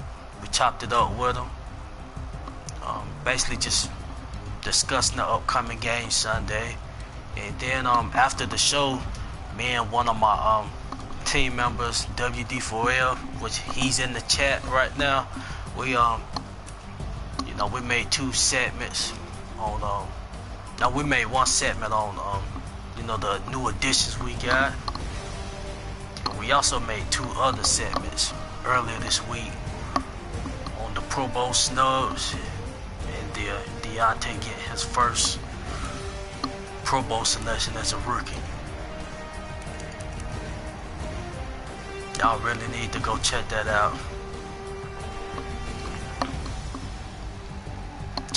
We chopped it up with him. Basically just discussing the upcoming game Sunday. And then after the show, me and one of my team members, WD4L, which he's in the chat right now, we we made 2 segments on we made 1 segment on the new additions we got. We also made 2 other segments earlier this week on the Pro Bowl snubs and Deontay getting his first Pro Bowl selection as a rookie. Y'all really need to go check that out.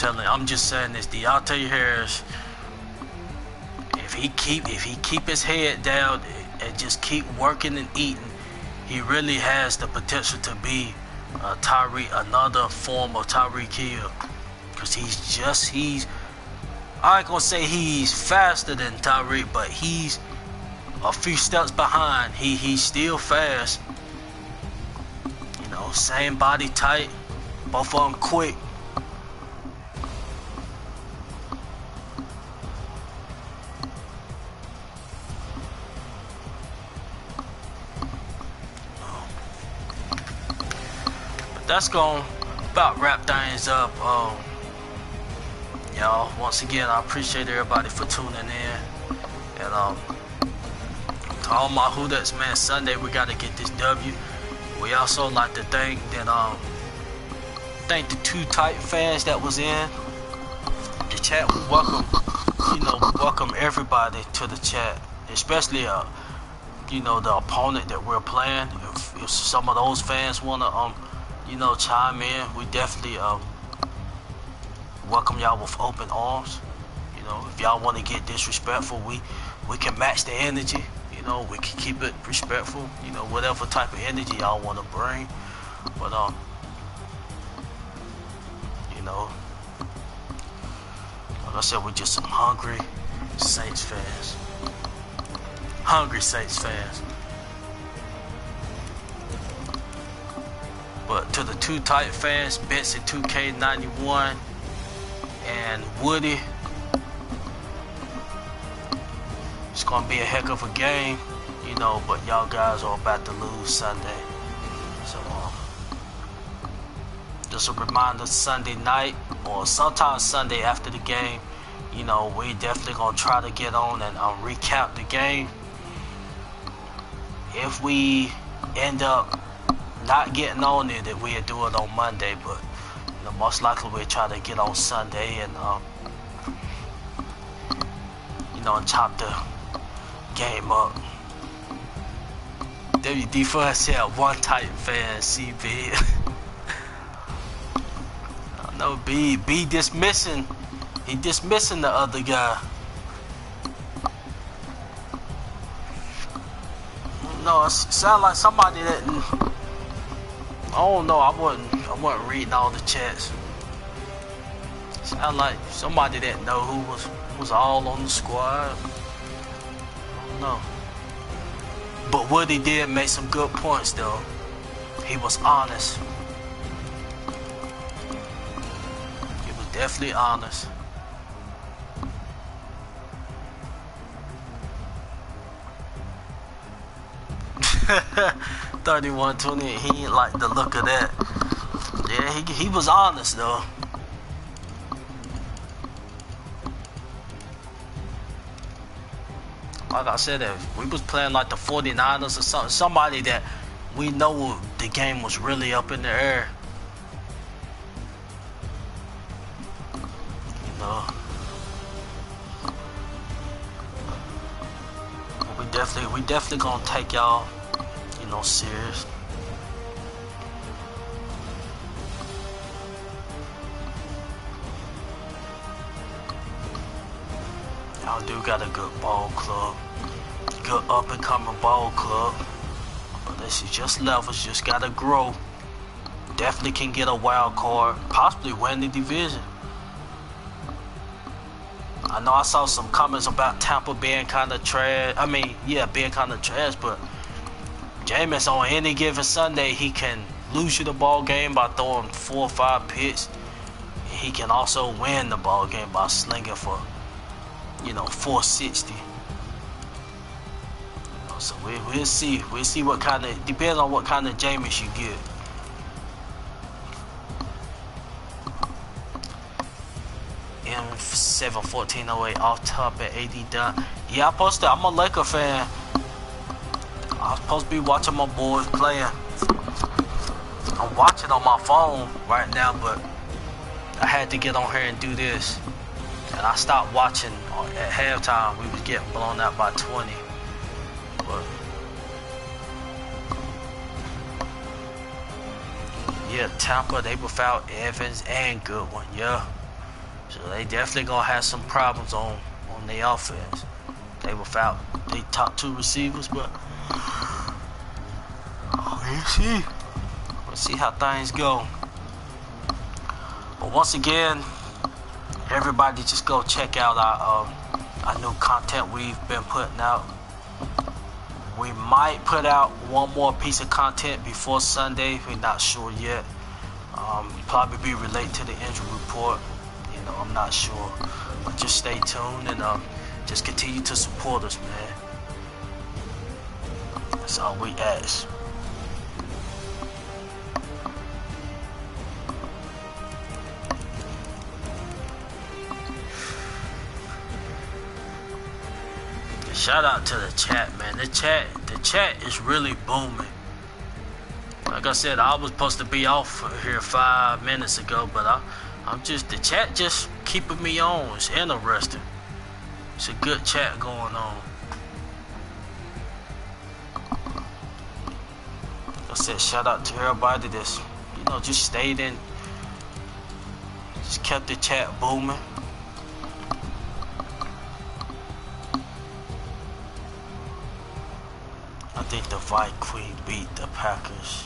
I'm just saying this, Deontay Harris, if he keep his head down and just keep working and eating, he really has the potential to be another form of Tyreek Hill. Cause I ain't gonna say he's faster than Tyreek, but he's a few steps behind. He's still fast. Same body type, both of them quick. That's gonna about wrap things up. Y'all, once again, I appreciate everybody for tuning in. And to all my Who-Dats, man, Sunday we gotta get this W. We also like to thank the 2 Titan fans that was in the chat. We welcome everybody to the chat, especially the opponent that we're playing. If some of those fans wanna chime in, we definitely welcome y'all with open arms. If y'all want to get disrespectful, we can match the energy. We can keep it respectful. Whatever type of energy y'all want to bring. But like I said, we're just some hungry Saints fans. Hungry Saints fans. But to the 2 Titan fans, Benson 2K91 and Woody, it's gonna be a heck of a game, but y'all guys are about to lose Sunday. So just a reminder, Sunday night or sometime Sunday after the game, we definitely gonna try to get on and recap the game. if we end up not getting on it, that we'll do it on Monday, but you know, most likely we'll try to get on Sunday and you know, and chop the game up. WD first said one Titan fan, CB. I know B dismissing. He dismissing the other guy. No, it sound like somebody that I don't know. I wasn't reading all the chats. Sound like somebody that know who was all on the squad. I don't know. But Woody did make some good points though. He was honest. He was definitely honest. $31.20. He ain't like the look of that. Yeah, he was honest though. Like I said, if we was playing like the 49ers or something, somebody that we know the game was really up in the air. You know. We definitely gonna take y'all, you know, serious. Y'all do got a good ball club. Good up and coming ball club. But this is just levels, just gotta grow. Definitely can get a wild card, possibly win the division. I know I saw some comments about Tampa being kind of trash. I mean, yeah, being kind of trash, but Jameis on any given Sunday, he can lose you the ball game by throwing 4 or 5 picks. He can also win the ball game by slinging for, you know, 460. So we'll see. We'll see what kind of, depends on what kind of Jameis you get. M71408 off top at AD done. Yeah, I'm a Laker fan. I was supposed to be watching my boys playing. I'm watching on my phone right now, but I had to get on here and do this. And I stopped watching at halftime. We was getting blown out by 20. But yeah, Tampa, they without Evans and Goodwin, yeah. So they definitely gonna have some problems on their offense. They without their top 2 receivers, but we'll see how things go. But once again, everybody just go check out our new content we've been putting out. We might put out one more piece of content before Sunday. We're not sure yet. Probably be related to the injury report. You know, I'm not sure. But just stay tuned and just continue to support us, man. That's all we ask. Shout out to the chat, man. The chat is really booming. Like I said, I was supposed to be off here 5 minutes ago, but the chat just keeping me on. It's interesting. It's a good chat going on. Like I said, shout out to everybody that's, you know, just stayed in, just kept the chat booming. I think the Vice Queen beat the Packers.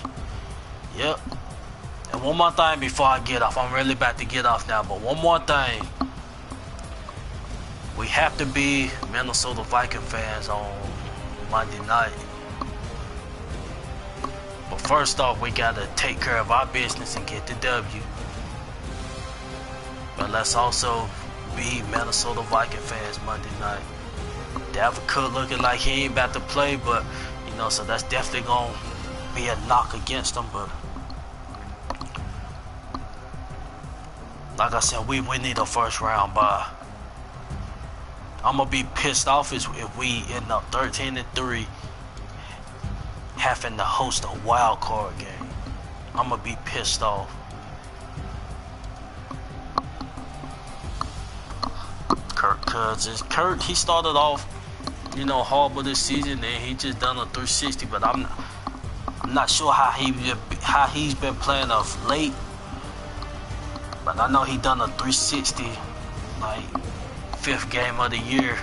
Yep. And one more thing before I get off. I'm really about to get off now, but one more thing. We have to be Minnesota Viking fans on Monday night. But first off, we gotta take care of our business and get the W. But let's also be Minnesota Viking fans Monday night. Dalvin Cook looking like he ain't about to play, but you know, so that's definitely gonna be a knock against him. But like I said, we need a first round bye. I'm gonna be pissed off if we end up 13-3 having to host a wild card game. I'm gonna be pissed off. Kirk Cousins. Kirk, he started off, you know, horrible this season, and he just done a 360. But I'm not sure how he's been playing of late. But I know he done a 360, like 5th game of the year.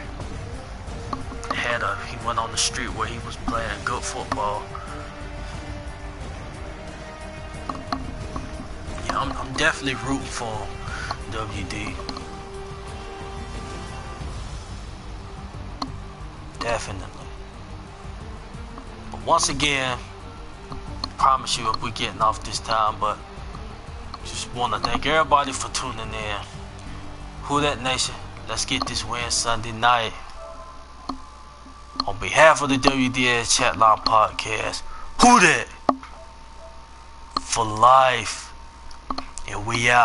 He went on the street where he was playing good football. Yeah, I'm definitely rooting for him, WD. Definitely. But once again, promise you we're getting off this time, but just want to thank everybody for tuning in. Who that nation? Let's get this win Sunday night. On behalf of the WDS Chatline Podcast, who that? For life. And we out.